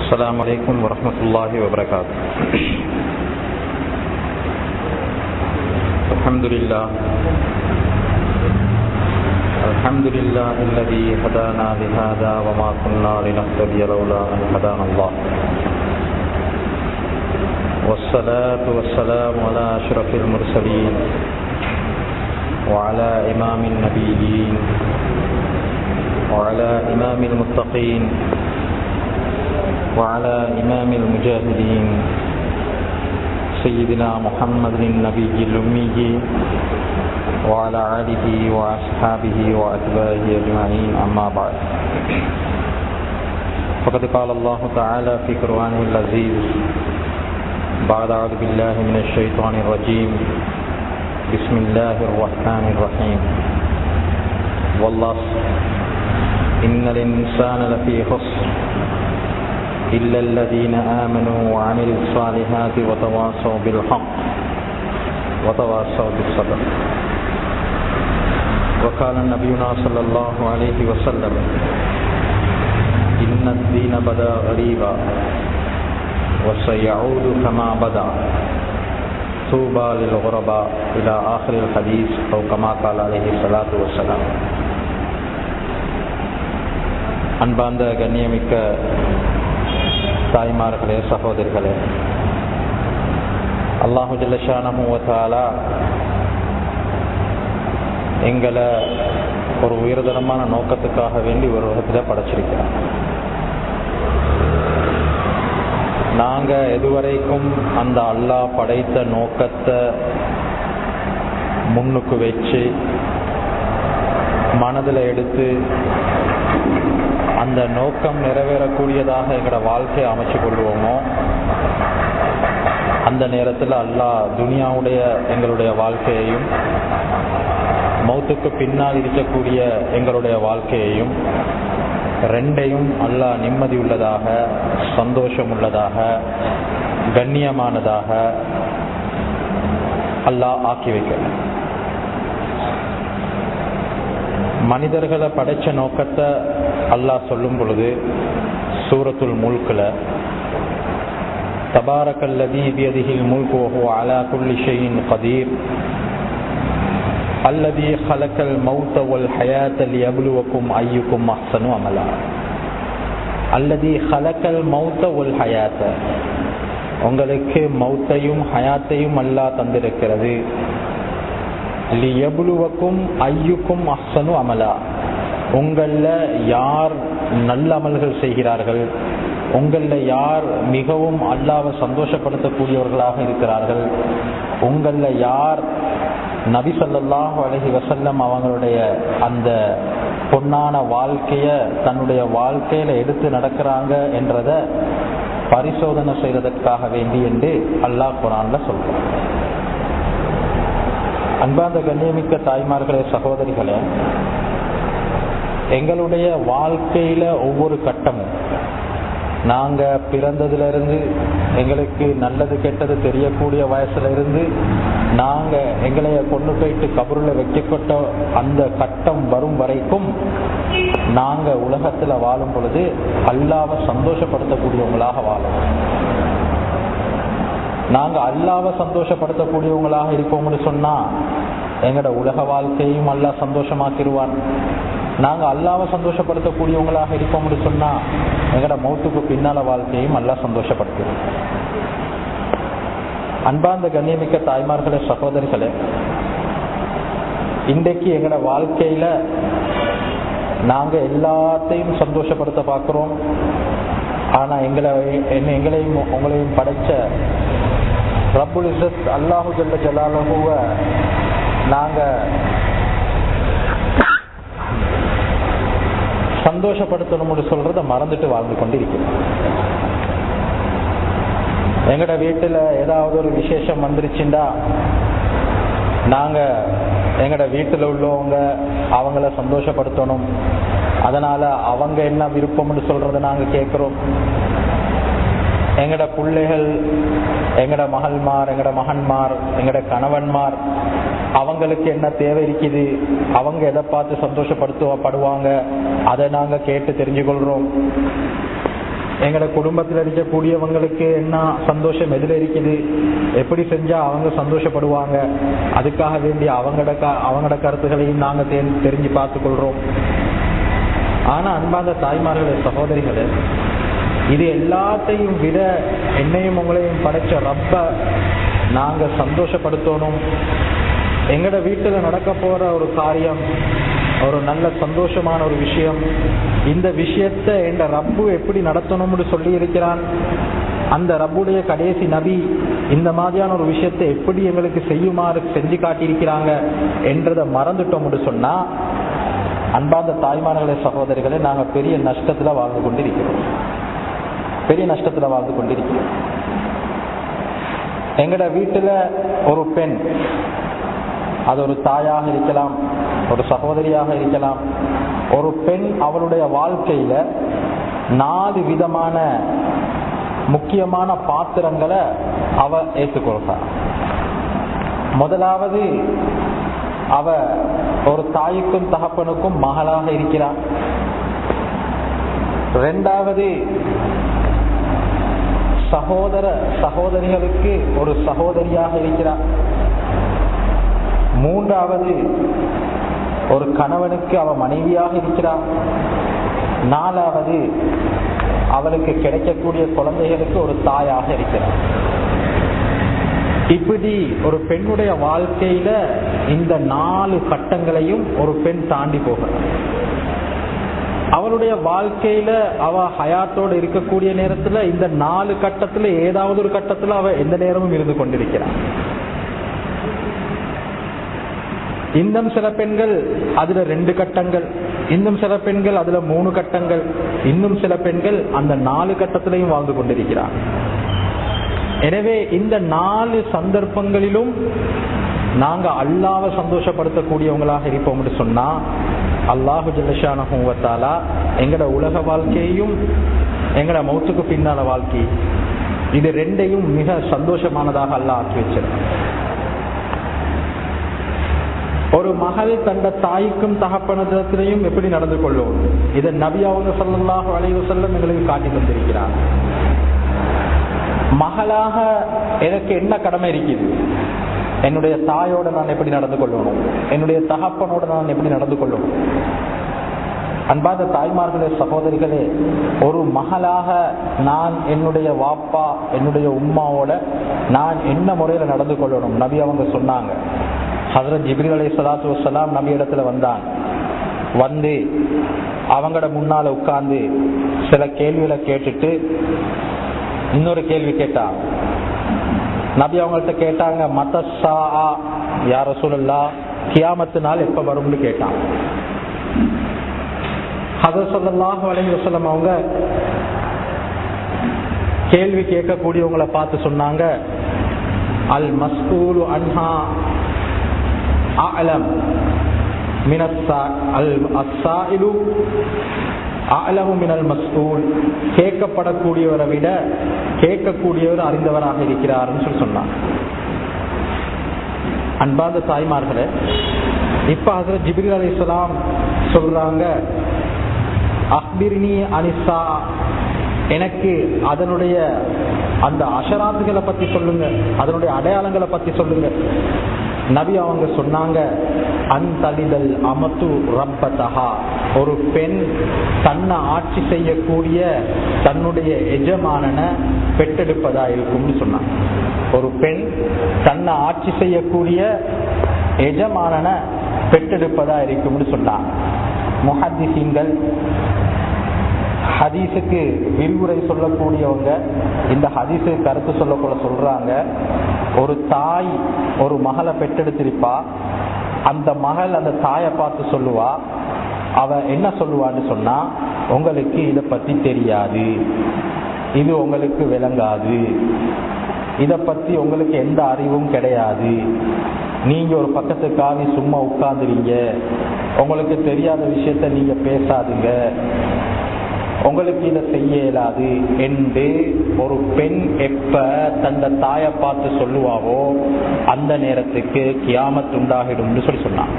السلام عليكم ورحمة الله وبركاته. الحمد لله الذي هدانا لهذا وما كنا لنهتدي لولا أن هدانا الله. والصلاة والسلام على أشرف المرسلين وعلى إمام النبيين وعلى إمام المتقين وعلى إمام المجاهدين سيدنا محمد النبي الأمي وعلى آله وأصحابه وأتباعه أجمعين، أما بعد. فقد قال الله تعالى في قرآنه العزيز بعد أعوذ بالله من الشيطان الرجيم بسم الله الرحمن الرحيم والعصر إن الإنسان لفي خسر إلا الذين آمنوا وعملوا الصالحات وتواصوا بالحق وتواصوا بالصبر. وقال نبينا صلى الله عليه وسلم إن الدين بدأ غريبا وسيعود كما بدأ طوبى للغرباء إلى آخر الحديث أو كما قال عليه الصلاة والسلام. அன்பார்ந்த கண்ணியமிக்க தாய்மார்களே, சகோதரிகளே, அல்லாஹு ஜல்ல ஷானஹு வ தஆலா எங்களை ஒரு உயர்தரமான நோக்கத்துக்காக வேண்டி ஒரு உலகத்தில் படைச்சிருக்கிறார். நாங்கள் எதுவரைக்கும் அந்த அல்லாஹ் படைத்த நோக்கத்தை முன்னுக்கு வச்சு மனதில் எடுத்து அந்த நோக்கம் நிறைவேறக்கூடியதாக எங்களோட வாழ்க்கையை அமைச்சு கொள்வோமோ, அந்த நேரத்தில் அல்லாஹ் துனியாவுடைய எங்களுடைய வாழ்க்கையையும் மௌத்துக்கு பின்னால் இருக்கக்கூடிய எங்களுடைய வாழ்க்கையையும் ரெண்டையும் அல்லாஹ் நிம்மதி உள்ளதாக, சந்தோஷம் உள்ளதாக, கண்ணியமானதாக அல்லாஹ் ஆக்கி வைக்கணும். மனிதர்களை படைச்ச நோக்கத்தை அல்லாஹ் சொல்லும் பொழுது சூரத்துல் முல்க்ல தபாரக்கல்லதீ பியதிஹில் முல்கு வஹுவ அலா குல்லி ஷைஇன் கதீர் அல்லதீ ஹலக்கல் மௌத வல் ஹயாத லியப்லுவக்கும் அய்யுக்கும் அஹ்ஸனு அமலா. அல்லதீ ஹலக்கல் மௌத வல் ஹயாத, உங்களுக்கு மௌத்தையும் ஹயாத்தையும் அல்லாஹ் தந்திருக்கிறது. லியப்லுவக்கும் அய்யுக்கும் அஹ்ஸனு அமலா, உங்களில் யார் நல்ல அமல்கள் செய்கிறார்கள், உங்களில் யார் மிகவும் அல்லாஹ்வை சந்தோஷப்படுத்தக்கூடியவர்களாக இருக்கிறார்கள், உங்களில் யார் நபி ஸல்லல்லாஹு அலைஹி வஸல்லம் அவங்களுடைய அந்த பொன்னான வாழ்க்கையை தன்னுடைய வாழ்க்கையில எடுத்து நடக்கிறாங்க என்றதை பரிசோதனை செய்வதற்காக வேண்டி என்று அல்லாஹ் குர்ஆன்ல சொல்றான். அன்பார்ந்த கண்ணியமிக்க தாய்மார்களே, சகோதரிகளே, எங்களுடைய வாழ்க்கையில ஒவ்வொரு கட்டமும் நாங்க பிறந்ததிலிருந்து எங்களுக்கு நல்லது கெட்டது தெரியக்கூடிய வயசுல இருந்து நாங்க எங்களைய கொண்டு போயிட்டு கபருல வைக்கப்பட்ட அந்த கட்டம் வரும் வரைக்கும் நாங்க உலகத்துல வாழும் பொழுது அல்லாஹ்வை சந்தோஷப்படுத்தக்கூடியவங்களாக வாழணும். நாங்க அல்லாஹ்வை சந்தோஷப்படுத்தக்கூடியவங்களாக இருப்போம்னு சொன்னா எங்களோட உலக வாழ்க்கையும் அல்லாஹ் சந்தோஷமாக்கிடுவான். நாங்க அல்லாஹ்வை சந்தோஷப்படுத்தக்கூடியவங்களாக இருப்போம்னு சொன்னா எங்களோட மௌத்துக்கு பின்னால வாழ்க்கையும் அல்லாஹ் சந்தோஷப்படுத்துவோம். அன்பார்ந்த கண்ணியமிக்க தாய்மார்களே, சகோதரிகளே, இன்றைக்கு எங்களோட வாழ்க்கையில நாங்க எல்லாத்தையும் சந்தோஷப்படுத்த பார்க்கிறோம். ஆனா எங்களையும் உங்களையும் படைச்ச ரப்புல் இஸ்ஸத் அல்லாஹு ஜல்ல ஜலாலுஹுவ நாங்க சந்தோஷப்படுத்தணும்னு சொல்றத மறந்துட்டு வாழ்ந்து கொண்டு இருக்கிறோம். எங்கட வீட்டுல ஏதாவது ஒரு விசேஷம் வந்துருச்சுண்டா நாங்க எங்கட வீட்டுல உள்ளவங்க அவங்கள சந்தோஷப்படுத்தணும், அதனால அவங்க என்ன விருப்பம்னு சொல்றத நாங்க கேட்கிறோம். எங்கட பிள்ளைகள், எங்கட மகள்மார், எங்கட மகன்மார், எங்கட கணவன்மார் அவங்களுக்கு என்ன தேவை இருக்குது, அவங்க எதை பார்த்து சந்தோஷப்படுத்துவாங்க அதை நாங்க கேட்டு தெரிஞ்சு கொள்றோம். எங்களோட குடும்பத்தில் இருக்கக்கூடியவங்களுக்கு என்ன சந்தோஷம் எதுல இருக்குது, எப்படி செஞ்சா அவங்க சந்தோஷப்படுவாங்க, அதுக்காக வேண்டிய அவங்களோட கருத்துக்களையும் நாங்க தெரிஞ்சு பார்த்து கொள்றோம். ஆனா அன்பார்ந்த தாய்மார்களே, சகோதரிகளே, இது எல்லாத்தையும் விட என்னையும் உங்களையும் படைச்ச ரப்ப நாங்க சந்தோஷப்படுத்தணும். எங்கட வீட்டுல நடக்க போற ஒரு காரியம், ஒரு நல்ல சந்தோஷமான ஒரு விஷயம், இந்த விஷயத்தை எங்க ரப்பு எப்படி நடத்தணும்னு சொல்லி இருக்கிறான். அந்த ரப்புடைய கடைசி நபி இந்த மாதிரியான ஒரு விஷயத்தை எப்படி எங்களுக்கு செய்யுமாறு செஞ்சு காட்டியிருக்கிறாங்க என்றதை மறந்துட்டோம்னு சொன்னா, அன்பார்ந்த தாய்மார்களே, சகோதரிகளே, நாங்க பெரிய நஷ்டத்துல வாழ்ந்து கொண்டிருக்கிறோம். பெரிய நஷ்டத்துல வாழ்ந்து கொண்டிருக்கிறோம். எங்கட வீட்டுல ஒரு பெண், அது ஒரு தாயாக இருக்கலாம், ஒரு சகோதரியாக இருக்கலாம், ஒரு பெண் அவளுடைய வாழ்க்கையில 4 விதமான முக்கியமான பாத்திரங்களை அவ ஏற்றுக்கொள்கிறார். முதலாவது, அவ ஒரு தாய்க்கும் தகப்பனுக்கும் மகளாக இருக்கிறார். இரண்டாவது, சகோதரிகளுக்கு ஒரு சகோதரியாக இருக்கிறார். மூன்றாவது, ஒரு கணவனுக்கு அவ மனைவியாக இருக்கிறார். நாலாவது, அவளுக்கு கிடைக்கக்கூடிய குழந்தைகளுக்கு ஒரு தாயாக இருக்கிறார். இப்படி ஒரு பெண்ணுடைய வாழ்க்கையில இந்த 4 கட்டங்களையும் ஒரு பெண் தாண்டி போகிறார். அவளுடைய வாழ்க்கையில அவ ஹயாத்தோடு இருக்கக்கூடிய நேரத்துல இந்த 4 கட்டத்துல ஏதாவது ஒரு கட்டத்துல அவ எந்த நேரமும் இருந்து கொண்டிருக்கிறார். இன்னும் சில பெண்கள் அதுல 2 கட்டங்கள், இன்னும் சில பெண்கள் அதுல 3 கட்டங்கள், இன்னும் சில பெண்கள் அந்த 4 கட்டத்திலையும் வாழ்ந்து கொண்டிருக்கிறார். எனவே இந்த 4 சந்தர்ப்பங்களிலும் நாங்க அல்லாஹ்வை சந்தோஷப்படுத்தக்கூடியவங்களாக இருப்போம் சொன்னா, அல்லாஹு ஜல்லஷானஹு வ தஆலா எங்கட உலக வாழ்க்கையையும் எங்கட மௌத்துக்கு பின்னால வாழ்க்கை, இது 2ஐயும் மிக சந்தோஷமானதாக அல்லாஹ் ஆக்கி வச்சிருக்கான். ஒரு மகள் தந்த தாய்க்கும் தகப்பனத்திலையும் எப்படி நடந்து கொள்ளும், இதை நபி அவங்க ஸல்லல்லாஹு அலைஹி வஸல்லம் எங்களுக்கு காட்டி தந்திருக்கிறார். மகளாக எனக்கு என்ன கடமை இருக்குது, என்னுடைய தாயோட நான் எப்படி நடந்து கொள்ளணும், என்னுடைய தகப்பனோட நான் எப்படி நடந்து கொள்ளணும். அன்பாத தாய்மார்களே, சகோதரிகளே, ஒரு மகளாக நான் என்னுடைய வாப்பா என்னுடைய உம்மாவோட நான் என்ன முறையில நடந்து கொள்ளணும் நபி அவங்க சொன்னாங்க. ஹஜ்ரத் ஜிப்ரீல் அலைஹிஸ்ஸலாத்து வஸ்ஸலாம் நபி இடத்துல வந்தான். வந்து அவங்களோட முன்னால உட்கார்ந்து சில கேள்விகளை கேட்டுட்டு இன்னொரு கேள்வி கேட்டான். நபி அவங்கள்ட்ட கேட்டாங்க, மத்தஸ்ஸா யா ரசூலல்லாஹ், கியாமத்து நாள் எப்ப வரும்னு கேட்டான். ஹஜ்ரத் ஸல்லல்லாஹு அலைஹி வஸல்லம் அவங்க கேள்வி கேட்கக்கூடியவங்களை பார்த்து சொன்னாங்க, அல் மஸ்ஊலு அன்ஹா அஅலம் அஸ்ஸாயிலு அஅலமு மினல் மஸ்ஊல், கேட்கப்படக்கூடியவரை விட கேட்கக்கூடியவர் அறிந்தவராக இருக்கிறார்னு சொன்னாங்க. அன்பார்ந்த தாய்மார்களே, இப்ப ஹஜ்ரத் ஜிப்ரீல் அலைஹிஸ்ஸலாம் சொல்றாங்க, அக்பிர்னி அனிஸா, எனக்கு அதனுடைய அந்த அஷராத்துகளை பத்தி சொல்லுங்க, அதனுடைய அடையாளங்களை பத்தி சொல்லுங்க. நபி அவங்க சொன்னாங்க, அன்தலிதல் அமத்து ரப்பதஹா, ஒரு பெண் தன்னை ஆட்சி செய்யக்கூடிய தன்னுடைய எஜமானனை பெற்றெடுப்பதா இருக்கும்னு சொன்னாங்க. ஒரு பெண் தன்னை ஆட்சி செய்யக்கூடிய எஜமானனை பெற்றெடுப்பதா இருக்கும்னு சொன்னாங்க. முஹத்திஸீன்கள், ஹதீஸுக்கு விரிவுரை சொல்லக்கூடியவங்க இந்த ஹதீஸுக்கு கருத்து சொல்லக்கூட சொல்றாங்க, ஒரு தாய் ஒரு மகளை பெற்றெடுத்திருப்பா, அந்த மகள் அந்த தாயை பார்த்து சொல்லுவா, அவ என்ன சொல்லுவான்னு சொன்னா, உங்களுக்கு இதை பத்தி தெரியாது, இது உங்களுக்கு விளங்காது, இதை பத்தி உங்களுக்கு எந்த அறிவும் கிடையாது, நீங்க ஒரு பக்கத்துக்காக சும்மா உட்கார்ந்துறீங்க, உங்களுக்கு தெரியாத விஷயத்த நீங்க பேசாதீங்க, உங்களுக்கு இதை செய்ய இயலாது என்று ஒரு பெண் எப்ப தந்த தாயை பார்த்து சொல்லுவாவோ அந்த நேரத்துக்கு கியாமத் உண்டாகிடும் சொல்லி சொன்னான்.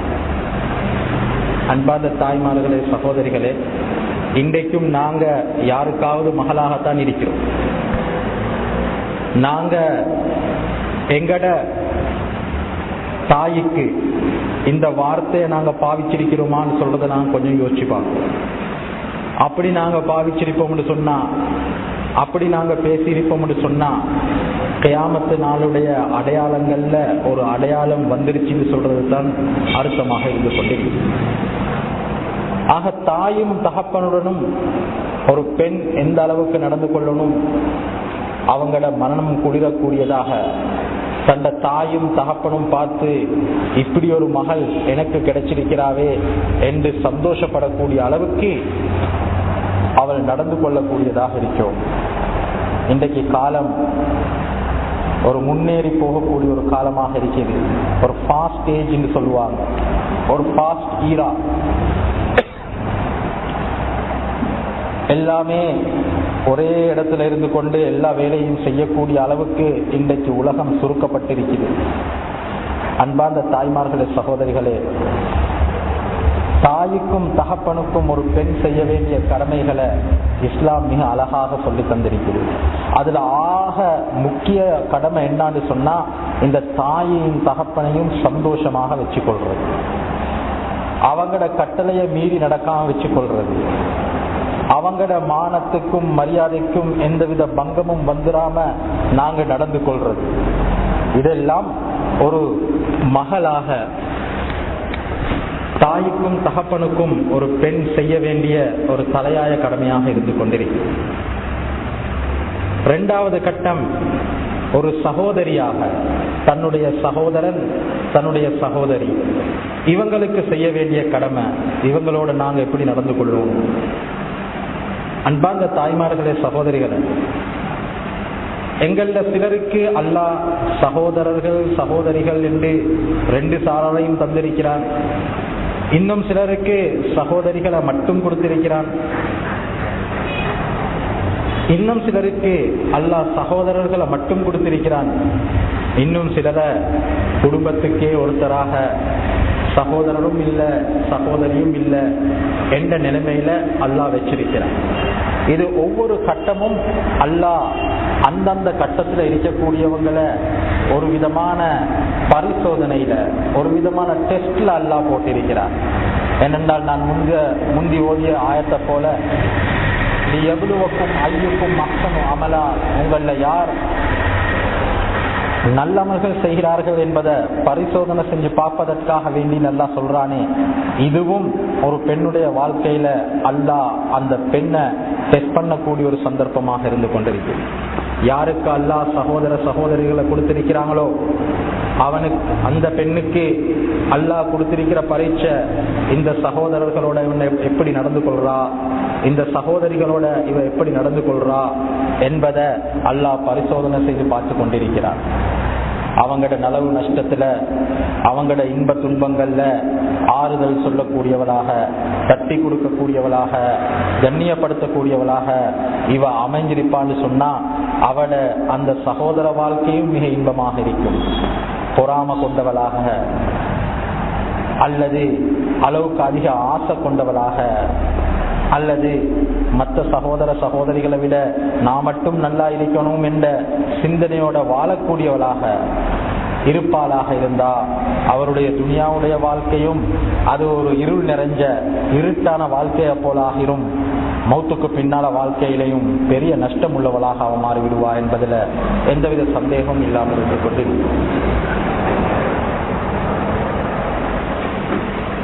அன்பார்ந்த தாய்மார்களே, சகோதரிகளே, இன்றைக்கும் நாங்க யாருக்காவது மகளாகத்தான் இருக்கிறோம். நாங்க எங்கட தாய்க்கு இந்த வார்த்தையை நாங்க பாவிச்சிருக்கிறோமான்னு சொல்றதை நாங்க கொஞ்சம் யோசிச்சு பார்ப்போம். அப்படி நாங்க பாவிச்சிருப்போம்னு சொன்னா, அப்படி நாங்க பேசியிருப்போம்னு சொன்னா, கியாமத்து நாளுடைய அடையாளங்கள்ல ஒரு அடையாளம் வந்துருச்சுன்னு சொல்றது தான் அர்த்தமாக இருந்து கொண்டிருக்கு. ஆக தாயும் தகப்பனுடனும் ஒரு பெண் எந்த அளவுக்கு நடந்து கொள்ளணும், அவங்களோட மனமும் குளிரக்கூடியதாக, தந்த தாயும் தகப்பனும் பார்த்து இப்படி ஒரு மகள் எனக்கு கிடைச்சிருக்கிறாவே என்று சந்தோஷப்படக்கூடிய அளவுக்கு அவள் நடந்து கொள்ளக்கூடியதாக இருக்கிறோம். இன்றைக்கு காலம் ஒரு முன்னேறி போகக்கூடிய ஒரு காலமாக இருக்கிறது. ஒரு ஃபாஸ்ட் ஏஜ் என்று சொல்லுவாங்க, ஒரு ஃபாஸ்ட் ஈரா. எல்லாமே ஒரே இடத்துல இருந்து கொண்டு எல்லா வேலையும் செய்யக்கூடிய அளவுக்கு இன்றைக்கு உலகம் சுருக்கப்பட்டிருக்கிறது. அன்பார்ந்த தாய்மார்களே, சகோதரிகளே, தாய்க்கும் தகப்பனுக்கும் ஒரு பெண் செய்ய வேண்டிய கடமைகளை இஸ்லாம் மிக அழகாக சொல்லி தந்திருக்கிறது. அதுல ஆக முக்கிய கடமை என்னன்னு சொன்னா, இந்த தாயையும் தகப்பனையும் சந்தோஷமாக வச்சு கொள்றது, அவங்களோட கட்டளையை மீறி நடக்காம வச்சு கொள்றது, அவங்களோட மானத்துக்கும் மரியாதைக்கும் எந்தவித பங்கமும் வந்துடாம நாங்க நடந்து கொள்றது, இதெல்லாம் ஒரு மகளாக தாய்க்கும் தகப்பனுக்கும் ஒரு பெண் செய்ய வேண்டிய ஒரு தலையாய கடமையாக இருந்து கொண்டிருக்கிறது. இரண்டாவது கட்டம், ஒரு சகோதரியாக தன்னுடைய சகோதரன், தன்னுடைய சகோதரி, இவங்களுக்கு செய்ய வேண்டிய கடமை, இவங்களோட நாங்க எப்படி நடந்து கொள்வோம். அன்பார்ந்த தாய்மார்களே, சகோதரிகளே, எங்கள சிலருக்கு அல்லாஹ் சகோதரர்கள் சகோதரிகள் என்று ரெண்டு சாராரையும் தந்திருக்கிறான். இன்னும் சிலருக்கு சகோதரிகளை மட்டும் கொடுத்திருக்கிறான். இன்னும் சிலருக்கு அல்லாஹ் சகோதரர்களை மட்டும் கொடுத்திருக்கிறான். இன்னும் சிலரை குடும்பத்துக்கே ஒருத்தராக சகோதரரும் இல்லை சகோதரியும் இல்லை என்ற நிலைமையில அல்லாஹ் வச்சிருக்கிறான். இது ஒவ்வொரு கட்டமும் அல்லாஹ் அந்தந்த கட்டத்தில் இருக்கக்கூடியவங்களை ஒரு விதமான பரிசோதனையில, ஒரு விதமான டெஸ்ட்ல அல்லாஹ் போட்டிருக்கிறார். ஏனென்றால் நான் முந்தி ஓதிய ஆயத்தை போல, எவ்வளவுக்கும் ஐயுக்கும் அஹ்சனு அமலா, உங்கள யார் நல்லமல்கள் செய்கிறார்கள் என்பதை பரிசோதனை செஞ்சு பார்ப்பதற்காக வேண்டி நல்லா சொல்றானே, இதுவும் ஒரு பெண்ணுடைய வாழ்க்கையில அல்லாஹ் அந்த பெண்ணை டெஸ்ட் பண்ணக்கூடிய ஒரு சந்தர்ப்பமாக இருந்து கொண்டிருக்கு. யாருக்கு அல்லாஹ் சகோதர சகோதரிகளை கொடுத்திருக்கிறாங்களோ அவனுக்கு, அந்த பெண்ணுக்கு அல்லாஹ் கொடுத்திருக்கிற பரீட்சை, இந்த சகோதரர்களோட இவன் எப்படி நடந்து கொள்றா, இந்த சகோதரிகளோட இவ எப்படி நடந்து கொள்றா என்பதை அல்லாஹ் பரிசோதனை செய்து பார்த்து கொண்டிருக்கிறார். அவங்களோட நலவு நஷ்டத்துல, அவங்களோட இன்ப துன்பங்கள்ல ஆறுதல் சொல்லக்கூடியவளாக, தட்டி கொடுக்கக்கூடியவளாக, கண்ணியப்படுத்தக்கூடியவளாக இவ அமைஞ்சிருப்பான்னு சொன்னா அவட அந்த சகோதர வாழ்க்கையும் மிக இன்பமாக இருக்கும். பொறாம கொண்டவளாக அல்லது அளவுக்கு அதிக ஆசை கொண்டவளாக அல்லது மற்ற சகோதர சகோதரிகளை விட நான் மட்டும் நல்லா இருக்கணும் என்ற சிந்தனையோட வாழக்கூடியவளாக இருப்பாளாக இருந்தா அவருடைய துனியாவுடைய வாழ்க்கையும் அது ஒரு இருள் நிறைஞ்ச இருட்டான வாழ்க்கையை போல ஆகிரும். மௌத்துக்கு பின்னால வாழ்க்கையிலையும் பெரிய நஷ்டம் உள்ளவளாக அவன் மாறிவிடுவா என்பதில் எந்தவித சந்தேகமும் இல்லாமல் இருந்து கொண்டு,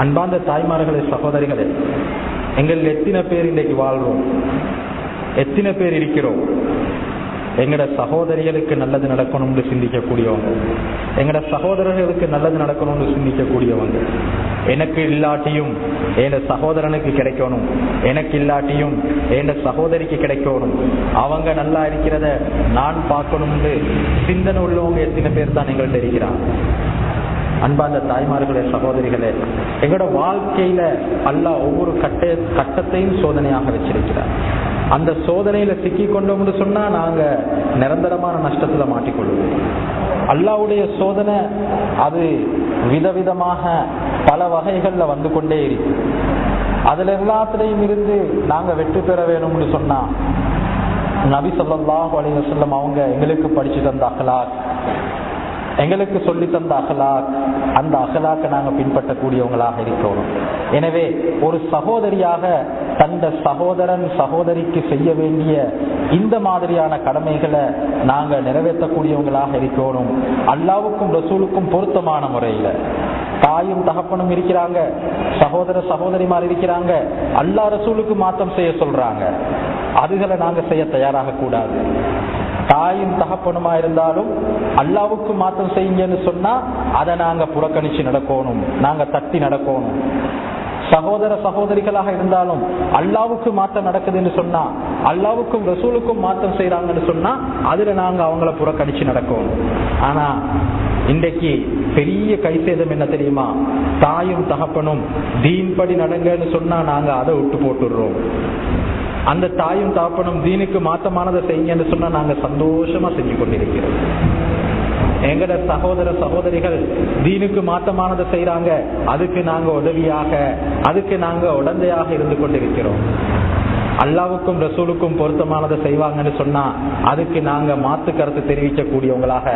அன்பார்ந்த தாய்மார்களே, சகோதரிகளே, எங்கள் எத்தனை பேர் இன்றைக்கு வாழ்றோம், எத்தனை பேர் இருக்கிறோம் எங்கட சகோதரிகளுக்கு நல்லது நடக்கணும்னு சிந்திக்கக்கூடியவங்க, எங்கட சகோதரர்களுக்கு நல்லது நடக்கணும்னு சிந்திக்கக்கூடியவங்க. எனக்கு இல்லாட்டியும் என் சகோதரனுக்கு கிடைக்கணும், எனக்கு இல்லாட்டியும் என் சகோதரிக்கு கிடைக்கணும், அவங்க நல்லா இருக்கிறத நான் பார்க்கணும்னு சிந்தனை உள்ளவங்க எத்தனை பேர் தான் எங்கள்கிட்ட இருக்கிறாங்க. அன்பார்ந்த தாய்மார்களே, சகோதரிகளே, எங்களோட வாழ்க்கையில அல்லாஹ் ஒவ்வொரு கட்டத்தையும் சோதனையாக வச்சிருக்கிறார். அந்த சோதனையில சிக்கி கொண்டோம்னு சொன்னா நாங்க நிரந்தரமான நஷ்டத்துல மாட்டிக்கொள்வோம். அல்லாஹ்வுடைய சோதனை அது விதவிதமாக பல வகைகள்ல வந்து கொண்டே இருக்கு. அதுல எல்லாத்திலையும் இருந்து நாங்க வெற்றி பெற வேணும்னு சொன்னா நபி ஸல்லல்லாஹு அலைஹி வஸல்லம் அவங்க எங்களுக்கு படிச்சு தந்த அக்லாக், எங்களுக்கு சொல்லி தந்த அகலாக், அந்த அகலாக்க நாங்க பின்பற்றக்கூடியவங்களாக இருக்கணும். எனவே ஒரு சகோதரியாக தந்த சகோதரன் சகோதரிக்கு செய்ய வேண்டிய இந்த மாதிரியான கடமைகளை நாங்க நிறைவேற்றக்கூடியவங்களாக இருக்கணும். அல்லாஹ்வுக்கும் ரசூலுக்கும் பொருத்தமான முறையில தாயும் தகப்பனும் இருக்கிறாங்க, சகோதர சகோதரிமார் இருக்கிறாங்க, அல்லாஹ் ரசூலுக்கு மாற்றம் செய்ய சொல்றாங்க, அதுகளை நாங்க செய்ய தயாராக கூடாது. தாயும் தகப்பனுமா இருந்தாலும் அல்லாஹ்வுக்கு மாற்றம் செய்யுங்கன்னு சொன்னா அதை நாங்க புறக்கணிச்சு நடக்கணும், நாங்க தட்டி நடக்கணும். சகோதர சகோதரிகளாக இருந்தாலும் அல்லாஹ்வுக்கு மாற்றம் நடக்குதுன்னு சொன்னா, அல்லாஹ்வுக்கும் ரசூலுக்கும் மாற்றம் செய்யறாங்கன்னு சொன்னா அதுல நாங்க அவங்கள புறக்கணிச்சு நடக்கணும். ஆனா இன்றைக்கு பெரிய கைசேதம் என்ன தெரியுமா? தாயும் தகப்பனும் தீன் படி நடங்கன்னு சொன்னா நாங்க அதை விட்டு போட்டுடுறோம். அந்த தாயும் தகப்பனும் தீனுக்கு மாற்றமானதை செய்யுங்கன்னு சொன்னா நாங்க சந்தோஷமா செஞ்சு கொண்டிருக்கிறோம். எங்கட சகோதர சகோதரிகள் தீனுக்கு மாற்றமானதை செய்யறாங்க, அதுக்கு நாங்க உதவியாக, அதுக்கு நாங்க உடந்தையாக இருந்து கொண்டிருக்கிறோம். அல்லாஹ்வுக்கும் ரசூலுக்கும் பொருத்தமானதை செய்வாங்கன்னு சொன்னா அதுக்கு நாங்க மாற்று கருத்து தெரிவிக்க கூடியவங்களாக,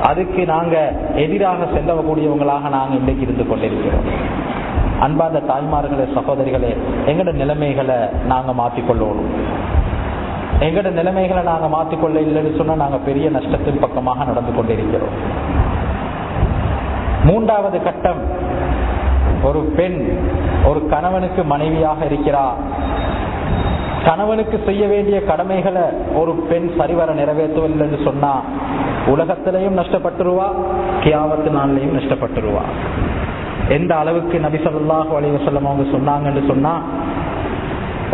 அதுக்கு நாங்க எதிராக செல்லக்கூடியவங்களாக நாங்க இன்றைக்கு இருந்து கொண்டிருக்கிறோம். அன்பார்ந்த தாய்மார்களே சகோதரிகளே, எங்கட நிலைமைகளை நாங்க மாற்றிக்கொள்ளணும். எங்கட நிலைமைகளை நாங்க மாற்றிக்கொள்ள இல்லைன்னு சொன்னா நாங்க பெரிய நஷ்டத்தின் பக்கமாக நடந்து கொண்டிருக்கிறோம். மூன்றாவது கட்டம், ஒரு பெண் ஒரு கணவனுக்கு மனைவியாக இருக்கிறார். கணவனுக்கு செய்ய வேண்டிய கடமைகளை ஒரு பெண் சரிவர நிறைவேற்றவில்லைன்னு சொன்னா உலகத்திலையும் நஷ்டப்பட்டுருவா, கியாமத்து நாளிலையும் நஷ்டப்பட்டுருவா. எந்த அளவுக்கு நபி ஸல்லல்லாஹு அலைஹி வஸல்லம் அவங்க சொன்னாங்கன்னு சொன்னா,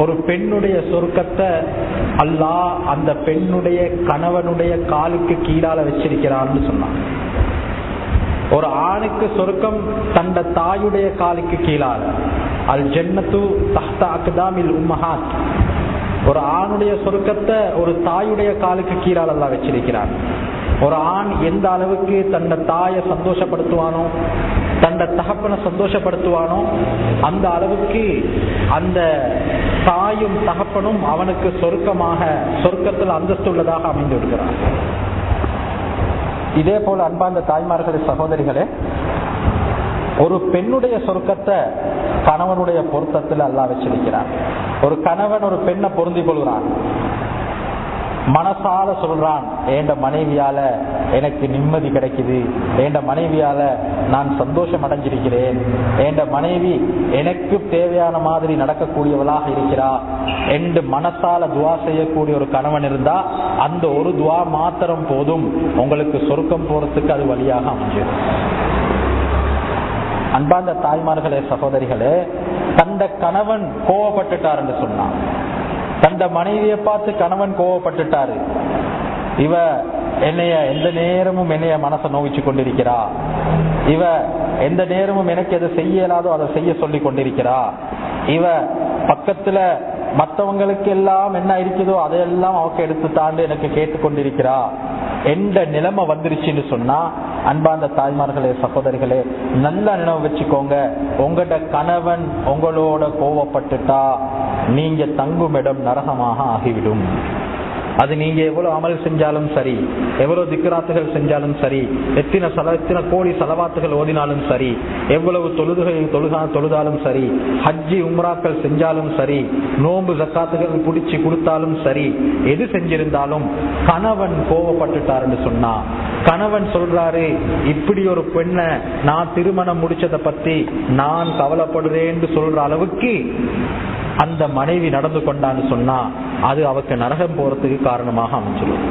ஒரு பெண்ணுடைய சொர்க்கத்தை அல்லாஹ் அந்த பெண்ணுடைய கணவனுடைய காலுக்கு கீழால வச்சிருக்கிறான்னு சொன்னான். ஒரு ஆணுக்கு சொர்க்கம் தந்த தாயுடைய காலுக்கு கீழால, அல் ஜன்னத்து தஹ்த அக்தாமில் உம்மஹாத். ஒரு ஆணுடைய சொர்க்கத்தை ஒரு தாயுடைய காலுக்கு கீழால அல்லாஹ் வச்சிருக்கிறான். ஒரு ஆண் எந்த அளவுக்கு தன்னை தாயை சந்தோஷப்படுத்துவானோ, தன்னை தகப்பனை சந்தோஷப்படுத்துவானோ, அந்த அளவுக்கு அந்த தாயும் தகப்பனும் அவனுக்கு சொர்க்கத்தில் அந்தஸ்துள்ளதாக அமைந்து விடுகிறான். இதே போல அன்பார்ந்த தாய்மார்களே சகோதரிகளே, ஒரு பெண்ணுடைய சொர்க்கத்தை கணவனுடைய பொருத்தத்தில் அல்லாஹ் வச்சிருக்கிறான். ஒரு கணவன் ஒரு பெண்ணை பொருந்தி கொள்கிறான், மனசால சொல்றான், என் மனைவியால எனக்கு நிம்மதி கிடைக்குது, என் மனைவியால நான் சந்தோஷம் அடைஞ்சிருக்கிறேன், என் மனைவி எனக்கு தேவையான மாதிரி நடக்கக்கூடியவளாக இருக்கிறா என்று மனசால துவா செய்யக்கூடிய ஒரு கணவன் இருந்தா அந்த ஒரு துவா மாத்திரம் போதும் உங்களுக்கு சொர்க்கம் போறதுக்கு அது வழியாக அமைஞ்சது. அன்பார்ந்த தாய்மார்களே சகோதரிகளே, தந்த கணவன் கோவப்பட்டுட்டார் என்று சொன்னான். தந்த மனைவியை பார்த்து கணவன் கோவப்பட்டுட்டாரு, இவ என்னைய எந்த நேரமும் என்னைய மனசை நோவிச்சு கொண்டிருக்கிறா, இவ எந்த நேரமும் எனக்கு எதை செய்ய இயலாதோ அதை செய்ய சொல்லி கொண்டிருக்கிறா, இவ பக்கத்துல மற்றவங்களுக்கு எல்லாம் என்ன இருக்குதோ அதையெல்லாம் அவக்கு எடுத்து தாண்டு எனக்கு கேட்டுக்கொண்டிருக்கிறா எந்த நிலைமை வந்துருச்சுன்னு சொன்னா, அன்பார்ந்த தாய்மார்களே சகோதரிகளே, நல்ல நினைவு வச்சுக்கோங்க, உங்களோட கணவன் உங்களோட கோவப்பட்டுட்டா நீங்க தங்கும் இடம் நரகமாக ஆகிவிடும். அது நீங்க எவ்வளவு அமல் செஞ்சாலும் சரி, எவ்வளவு திக்ராத்துகள் செஞ்சாலும் சரி, எத்தனை கோடி சலவாத்துகள் ஓதினாலும் சரி, எவ்வளவு தொழுதாலும் சரி, ஹஜ்ஜி உம்ராக்கள் செஞ்சாலும் சரி, நோன்பு ஜக்காத்துகள் பிடிச்சி கொடுத்தாலும் சரி, எது செஞ்சிருந்தாலும் கணவன் கோவப்பட்டுட்டாருன்னு சொன்னா, கணவன் சொல்றாரு இப்படி ஒரு பெண்ணை நான் திருமணம் முடிச்சதை பத்தி நான் கவலைப்படுறேன்னு சொல்ற அளவுக்கு அந்த மனைவி நடந்து கொண்டான்னு சொன்னா அது அவருக்கு நரகம் போறதுக்கு காரணமாக அமைஞ்சிடும்.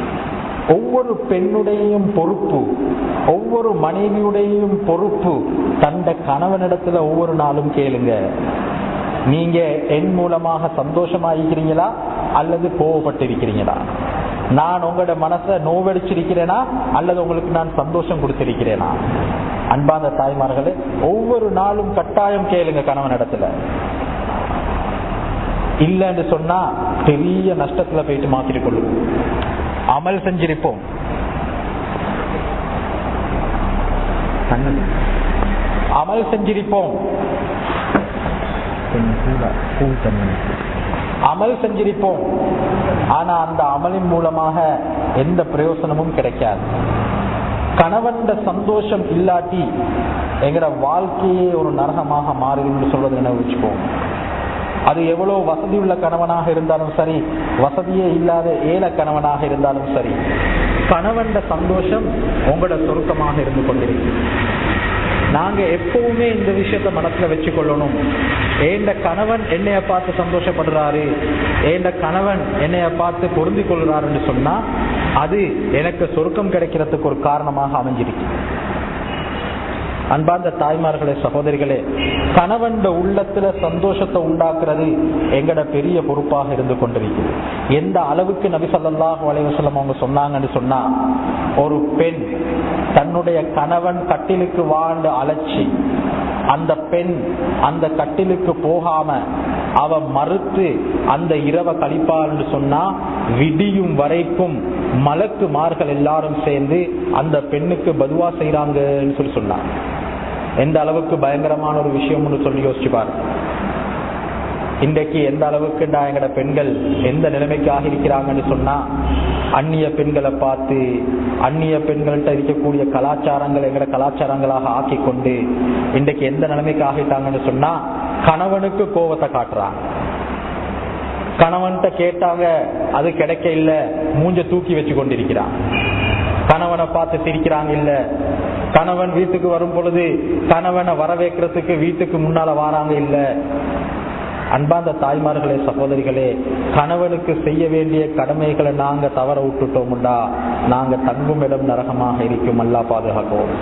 ஒவ்வொரு பெண்ணுடையும் பொறுப்பு, ஒவ்வொரு மனைவியுடையும் பொறுப்பு தந்த கணவனிடத்துல ஒவ்வொரு நாளும் கேளுங்க, நீங்க என் மூலமாக சந்தோஷமா இருக்கிறீங்களா அல்லது கோவப்பட்டிருக்கிறீங்களா, நான் உங்களோட மனசை நோவடிச்சிருக்கிறேனா அல்லது உங்களுக்கு நான் சந்தோஷம் கொடுத்திருக்கிறேனா. அன்பார்ந்த தாய்மார்களே, ஒவ்வொரு நாளும் கட்டாயம் கேளுங்க கணவனிடத்துல. இல்லன்னு சொன்னா பெரிய நஷ்டத்துல போயிட்டு மாத்திட்டு கொள்ளும். அமல் செஞ்சிருப்போம், அமல் செஞ்சிருப்போம், அமல் செஞ்சிருப்போம், ஆனா அந்த அமலின் மூலமாக எந்த பிரயோசனமும் கிடைக்காது. கணவன் சந்தோஷம் இல்லாட்டி எங்கட வாழ்க்கையே ஒரு நரகமாக மாறிடும் சொல்வது என்ன வச்சுப்போம். அது எவ்வளவு வசதி உள்ள கணவனாக இருந்தாலும் சரி, வசதியே இல்லாத ஏழை கணவனாக இருந்தாலும் சரி, கணவன் சந்தோஷம் உங்களோட சொருக்கமாக இருந்து கொண்டிருக்கு. நாங்க எப்பவுமே இந்த விஷயத்த மனசுல வச்சு கொள்ளணும். ஏண்ட கணவன் என்னைய பார்த்து சந்தோஷப்படுறாரு, ஏண்ட கணவன் என்னைய பார்த்து பொருந்தி கொள்றாருன்னு சொன்னா அது எனக்கு சொருக்கம் கிடைக்கிறதுக்கு ஒரு காரணமாக அமைஞ்சிருக்கு. அன்பார்ந்த தாய்மார்களே, சகோதரிகளே, கணவன் உள்ளத்துல சந்தோஷத்தை உண்டாக்குறது எங்கட பெரிய பொறுப்பாக இருந்து கொண்டிருக்கிறது. எந்த அளவுக்கு நபி ஸல்லல்லாஹு அலைஹி வஸல்லம் அவங்க சொன்னாங்கன்னு சொன்னா, ஒரு பெண் தன்னுடைய கணவன் கட்டிலுக்கு வாழ்ந்து அழைச்சி அந்த பெண் அந்த கட்டிலுக்கு போகாம அவ மறுத்து அந்த இரவை கழிப்பான்னு சொன்னா, விடியும் வரைக்கும் மலக்குமார்கள் எல்லாரும் சேர்ந்து அந்த பெண்ணுக்கு பதுவா செய்யறாங்கன்னு சொல்லி சொன்னாங்க. எந்த அளவுக்கு பயங்கரமான ஒரு விஷயம் சொல்லி யோசிச்சு பாரு. இன்றைக்கு எந்த அளவுக்கு எங்கட பெண்கள் எந்த நிலைமைக்காக இருக்கிறாங்கன்னு சொன்னா, அந்நிய பெண்களை பார்த்து அந்நிய பெண்கள்கிட்ட இருக்கக்கூடிய கலாச்சாரங்கள் எங்கட கலாச்சாரங்களாக ஆக்கி கொண்டு இன்றைக்கு எந்த நிலைமைக்கு ஆகிட்டாங்கன்னு சொன்னா, கணவனுக்கு கோபத்தை காட்டுறாங்க. கணவன்கிட்ட கேட்டாங்க, அது கிடைக்க இல்ல, மூஞ்ச தூக்கி வச்சு கொண்டிருக்கிறான். கணவனை பார்த்து சிரிக்கிறாங்க இல்ல, கணவன் வீட்டுக்கு வரும் பொழுது கணவனை வரவேற்கிறதுக்கு வீட்டுக்கு முன்னால வாராங்க இல்ல. அன்பார்ந்த தாய்மார்களே, சகோதரிகளே, கணவனுக்கு செய்ய வேண்டிய கடமைகளை நாங்க தவற விட்டுட்டோம்டா நாங்க தங்கும் இடம் நரகமாக இருக்கும். அல்லாஹ் பாதுகாக்கும்.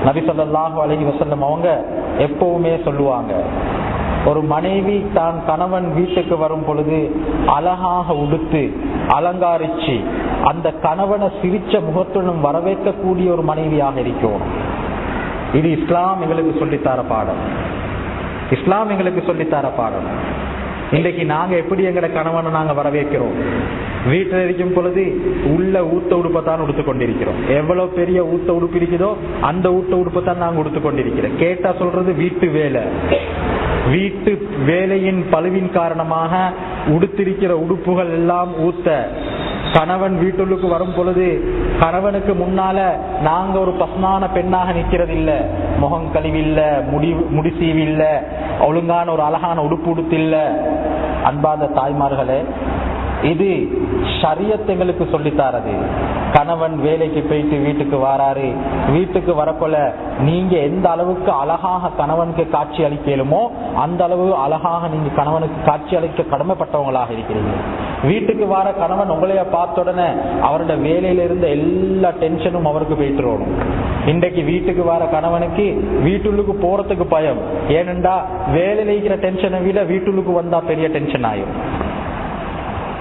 நபி ஸல்லல்லாஹு அலைஹி வஸல்லம் அவங்க எப்பவுமே சொல்லுவாங்க, ஒரு மனைவி தான் கணவன் வீட்டுக்கு வரும் பொழுது அழகாக உடுத்து அலங்காரிச்சு அந்த கணவனை சிரிச்ச முகத்துடன் வரவேற்கக்கூடிய ஒரு மனைவியாக இருக்கும். இது இஸ்லாம் எங்களுக்கு சொல்லித்தர பாடம். இஸ்லாம் எங்களுக்கு சொல்லித்தர பாடம். இன்றைக்கு நாங்க எப்படி எங்கட கணவனை நாங்க வரவேற்கிறோம்? வீட்டில் இருக்கும் பொழுது உள்ள ஊத்த உடுப்பத்தான் உடுத்து கொண்டிருக்கிறோம். எவ்வளவு பெரிய ஊத்த உடுப்பு இருக்குதோ அந்த ஊத்த உடுப்பத்தான் நாங்க உடுத்து கொண்டிருக்கிறோம். கேட்டா சொல்றது வீட்டு வேலை. வீட்டு வேலையின் பழுவின் காரணமாக உடுத்திருக்கிற உடுப்புகள் எல்லாம் ஊத்த. கணவன் வீட்டுக்கு வரும் பொழுது கணவனுக்கு முன்னால நாங்க ஒரு பசுமான பெண்ணாக நிக்கிறது இல்ல, முகம் கழிவில்ல, முடிசீவில்ல, ஒழுங்கான ஒரு அழகான உடுப்பு உடுத்தில்ல. அன்பார்ந்த தாய்மார்களே, இது ஷரியத் எங்களுக்கு சொல்லித்தாரது. கணவன் வேலைக்கு போயிட்டு வீட்டுக்கு வராரு, வீட்டுக்கு வரப்போல நீங்க எந்த அளவுக்கு அழகாக கணவனுக்கு காட்சி அளிக்கலுமோ அந்த அளவு அழகாக நீங்க கணவனுக்கு காட்சி அளிக்க கடமைப்பட்டவங்களாக இருக்கிறீங்க. வீட்டுக்கு வர கணவன் உங்களைய பார்த்த உடனே அவருடைய வேலையில இருந்த எல்லா டென்ஷனும் அவருக்கு போயிட்டுறணும். இன்றைக்கு வீட்டுக்கு வர கணவனுக்கு வீட்டுக்கு போறதுக்கு பயம். ஏனென்றா வேலையில இருக்கிற டென்ஷனை விட வீட்டுக்கு வந்தா பெரிய டென்ஷன் ஆகும்.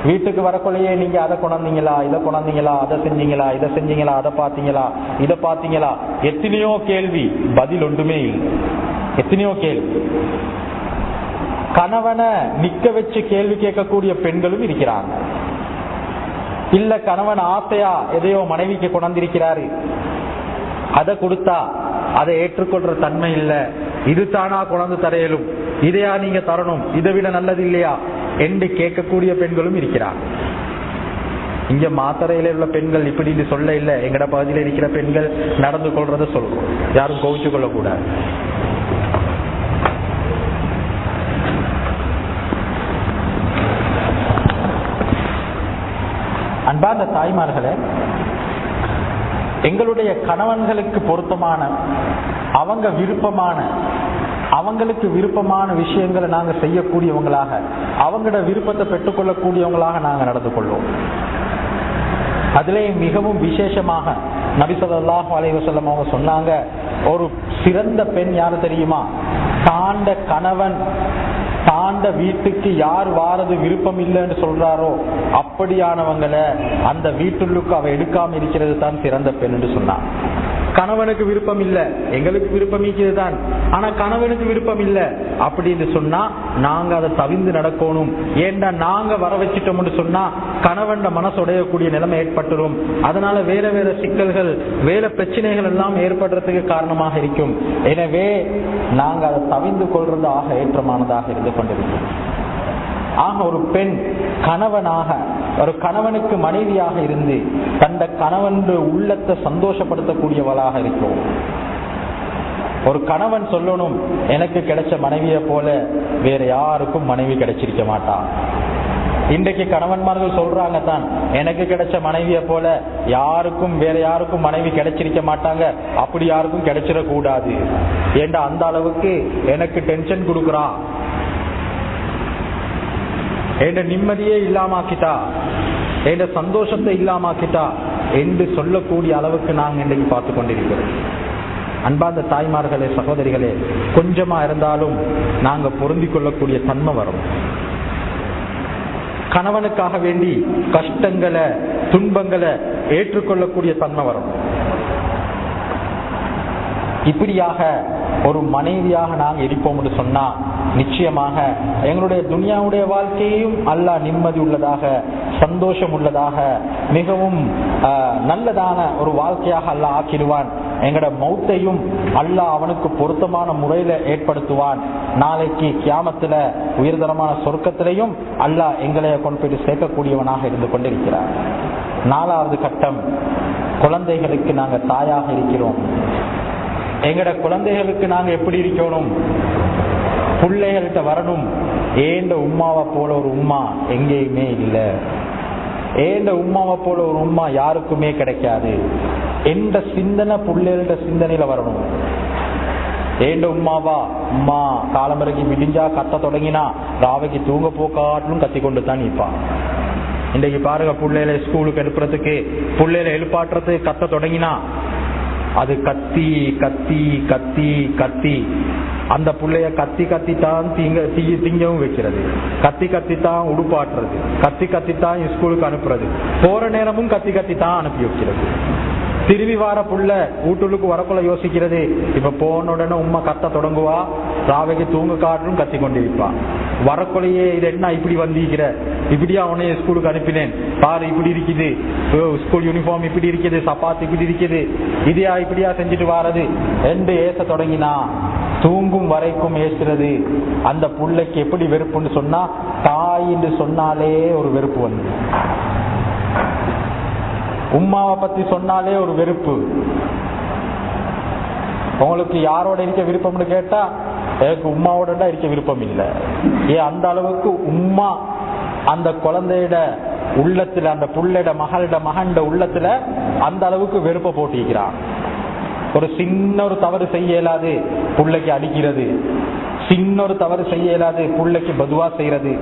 வீட்டுக்கு வரக்குள்ளேயே நீங்க அதை கொண்டாந்தீங்களா, இதை கொண்டாந்தீங்களா, அதை செஞ்சீங்களா, இதை செஞ்சீங்களா, அதை பாத்தீங்களா, இதை பாத்தீங்களா, எத்தனையோ கேள்வி, பதில் ஒன்றுமே இல்லை. எத்தனையோ கேள்வி. கணவனை நிக்க வச்சு கேள்வி கேட்கக்கூடிய பெண்களும் இருக்கிறாங்க. இல்ல கணவன் ஆசையா எதையோ மனைவிக்கு கொண்டாந்திருக்கிறாரு, அதை கொடுத்தா அதை ஏற்றுக்கொள்ற தன்மை இல்ல, இது தானா கொண்டாந்து தரையலும், இதையா நீங்க தரணும், இதை விட நல்லது இல்லையா என்று கேட்கக்கூடிய பெண்களும் இருக்கிறார். இங்க மாத்தரையில உள்ள பெண்கள் இப்படின்னு சொல்ல இல்ல, எங்கட பகுதியில் இருக்கிற பெண்கள் நடந்து கொள்றத சொல்றோம். யாரும் கோவிச்சு கொள்ள கூடாது. அன்பார்ந்த தாய்மார்களே, எங்களுடைய கணவன்களுக்கு பொருத்தமான அவங்க விருப்பமான அவங்களுக்கு விருப்பமான விஷயங்களை நாங்க செய்யக்கூடியவங்களாக, அவங்களோட விருப்பத்தை பெற்றுக்கொள்ளக்கூடியவங்களாக நாங்க நடந்து கொள்வோம். அதிலே மிகவும் விசேஷமாக நபி ஸல்லல்லாஹு அலைஹி வஸல்லம் அவங்க சொன்னாங்க, ஒரு சிறந்த பெண் யாரு தெரியுமா? தாண்ட கணவன் தாண்ட வீட்டுக்கு யார் வாரது விருப்பம் இல்லைன்னு சொல்றாரோ அப்படியானவங்களை அந்த வீட்டுக்கு அவ எடுக்காம இருக்கிறது தான் சிறந்த பெண் என்று சொன்னான். கணவனுக்கு விருப்பம் இல்ல, எங்களுக்கு விருப்பம் தான், ஆனா கணவனுக்கு விருப்பம் இல்ல அப்படின்னு சொன்னா நாங்க அதை தவிர்த்து நடக்கணும். ஏண்டா நாங்க வர வச்சிட்டோம்னு சொன்னா கணவன் மனசு உடையக்கூடிய நிலைமை ஏற்பட்டுரும். அதனால வேற வேற சிக்கல்கள், வேற பிரச்சனைகள் எல்லாம் ஏற்படுறதுக்கு காரணமாக இருக்கும். எனவே நாங்க அதை தவிர்த்து கொள்றதாக ஏற்றமானதாக இருந்து கொண்டிருக்கிறோம். ஆக ஒரு பெண் கணவனாக, ஒரு கணவனுக்கு மனைவியாக இருந்து தந்த கணவன் உள்ளத்தை சந்தோஷப்படுத்தக்கூடியவளாக இருக்கும். ஒரு கணவன் சொல்லணும், எனக்கு கிடைச்ச மனைவியை போல வேற யாருக்கும் மனைவி கிடைச்சிருக்க மாட்டான். இன்றைக்கு கணவன்மார்கள் சொல்றாங்க தான், எனக்கு கிடைச்ச மனைவியை போல யாருக்கும் வேற யாருக்கும் மனைவி கிடைச்சிருக்க மாட்டாங்க, அப்படி யாருக்கும் கிடைச்சிடக்கூடாது. ஏண்டா அந்த அளவுக்கு எனக்கு டென்ஷன் கொடுக்குறான், என்ற நிம்மதியே இல்லாமாக்கிட்டா, என்ற சந்தோஷத்தை இல்லாமாக்கிட்டா என்று சொல்லக்கூடிய அளவுக்கு நாங்கள் இன்றைக்கு பார்த்து கொண்டிருக்கிறோம். அன்பார்ந்த தாய்மார்களே, சகோதரிகளே, கொஞ்சமா இருந்தாலும் நாங்க பொருந்திக் கொள்ளக்கூடிய தன்மை வரும். கணவனுக்காக வேண்டி கஷ்டங்களை, துன்பங்களை ஏற்றுக்கொள்ளக்கூடிய தன்மை வரும். இப்படியாக ஒரு மனைவியாக நாங்க இருப்போம் என்று சொன்னா நிச்சயமாக எங்களுடைய துனியாவுடைய வாழ்க்கையையும் அல்லாஹ் நிம்மதி உள்ளதாக, சந்தோஷம் உள்ளதாக, மிகவும் நல்லதான ஒரு வாழ்க்கையாக அல்லாஹ் ஆக்கிடுவான். எங்கட மௌத்தையும் அல்லாஹ் அவனுக்கு பொருத்தமான முறையில ஏற்படுத்துவான். நாளைக்கு கியாமத்துல உயர்தரமான சொர்க்கத்திலையும் அல்லாஹ் எங்களை கொண்டு போய் சேர்க்கக்கூடியவனாக இருந்து கொண்டிருக்கிறார். 4வது கட்டம், குழந்தைகளுக்கு நாங்க தாயாக இருக்கிறோம். எங்கட குழந்தைகளுக்கு நாங்க எப்படி இருக்கணும்? பிள்ளைகள்கிட்ட வரணும், ஏண்ட உம்மாவை போல ஒரு உம்மா எங்கேயுமே இல்லை, ஏண்ட உம்மாவை போல ஒரு உம்மா யாருக்குமே கிடைக்காது என்ற சிந்தனை பிள்ளைகள்கிட்ட சிந்தனையில வரணும். ஏண்ட உம்மாவா, உம்மா காலம்பரைக்கு விடிஞ்சா கத்த தொடங்கினா ராவைக்கு தூங்க போக்காட்டிலும் கத்தி கொண்டு தான் நிற்பான். இன்றைக்கு பாருங்க, பிள்ளைகளை ஸ்கூலுக்கு எழுப்புறதுக்கு, பிள்ளைகளை எழுப்பாட்டுறதுக்கு கத்த தொடங்கினா அது கத்தி கத்தி கத்தி கத்தி அந்த புள்ளைய கத்தி கத்தித்தான் திங்கவும் வைக்கிறது, கத்தி கத்தித்தான் உடுப்பாட்டுறது, கத்தி கத்தித்தான் ஸ்கூலுக்கு அனுப்புறது, போற நேரமும் கத்தி கத்தித்தான் அனுப்பி வைக்கிறது. திரும்பி வார புள்ள வீட்டுக்கு வரக்குள்ள யோசிக்கிறது, இப்ப போன உடனே உம்மா கத்த தொடங்குவா, ராவைக்கு தூங்க காட்டும் கத்தி கொண்டிருப்பான். வரக்குள்ளையே இது என்ன இப்படி வந்திருக்கிற, இப்படியா உன்னைய ஸ்கூலுக்கு அனுப்பினேன் பாரு, இப்படி இருக்குது ஸ்கூல் யூனிஃபார்ம், இப்படி இருக்குது சப்பாத்து, இப்படி இருக்குது, இதையா இப்படியா செஞ்சுட்டு வாரது என்று ஏச தொடங்கினா தூங்கும் வரைக்கும் ஏசுறது. அந்த புள்ளைக்கு எப்படி வெறுப்புன்னு சொன்னா, தாய் என்று சொன்னாலே ஒரு வெறுப்பு வந்து, உம்மாவை பத்தி சொன்னாலே ஒரு வெறுப்பு. உங்களுக்கு யாரோட இருக்க விருப்பம்னு கேட்டா எனக்கு உம்மாவோட இருக்க விருப்பம் இல்லை. ஏன் அந்த அளவுக்கு உம்மா அந்த குழந்தையோட உள்ளத்துல, அந்த புள்ளையோட மகன்ட உள்ளத்துல அந்த அளவுக்கு வெறுப்பை போட்டிக்கிறான். ஒரு சின்ன ஒரு தவறு செய்ய இயலாது புள்ளைக்கு அடிக்கிறது, சின்ன ஒரு தவறு செய்ய இயலாது புள்ளைக்கு பதுவா செய்யறது.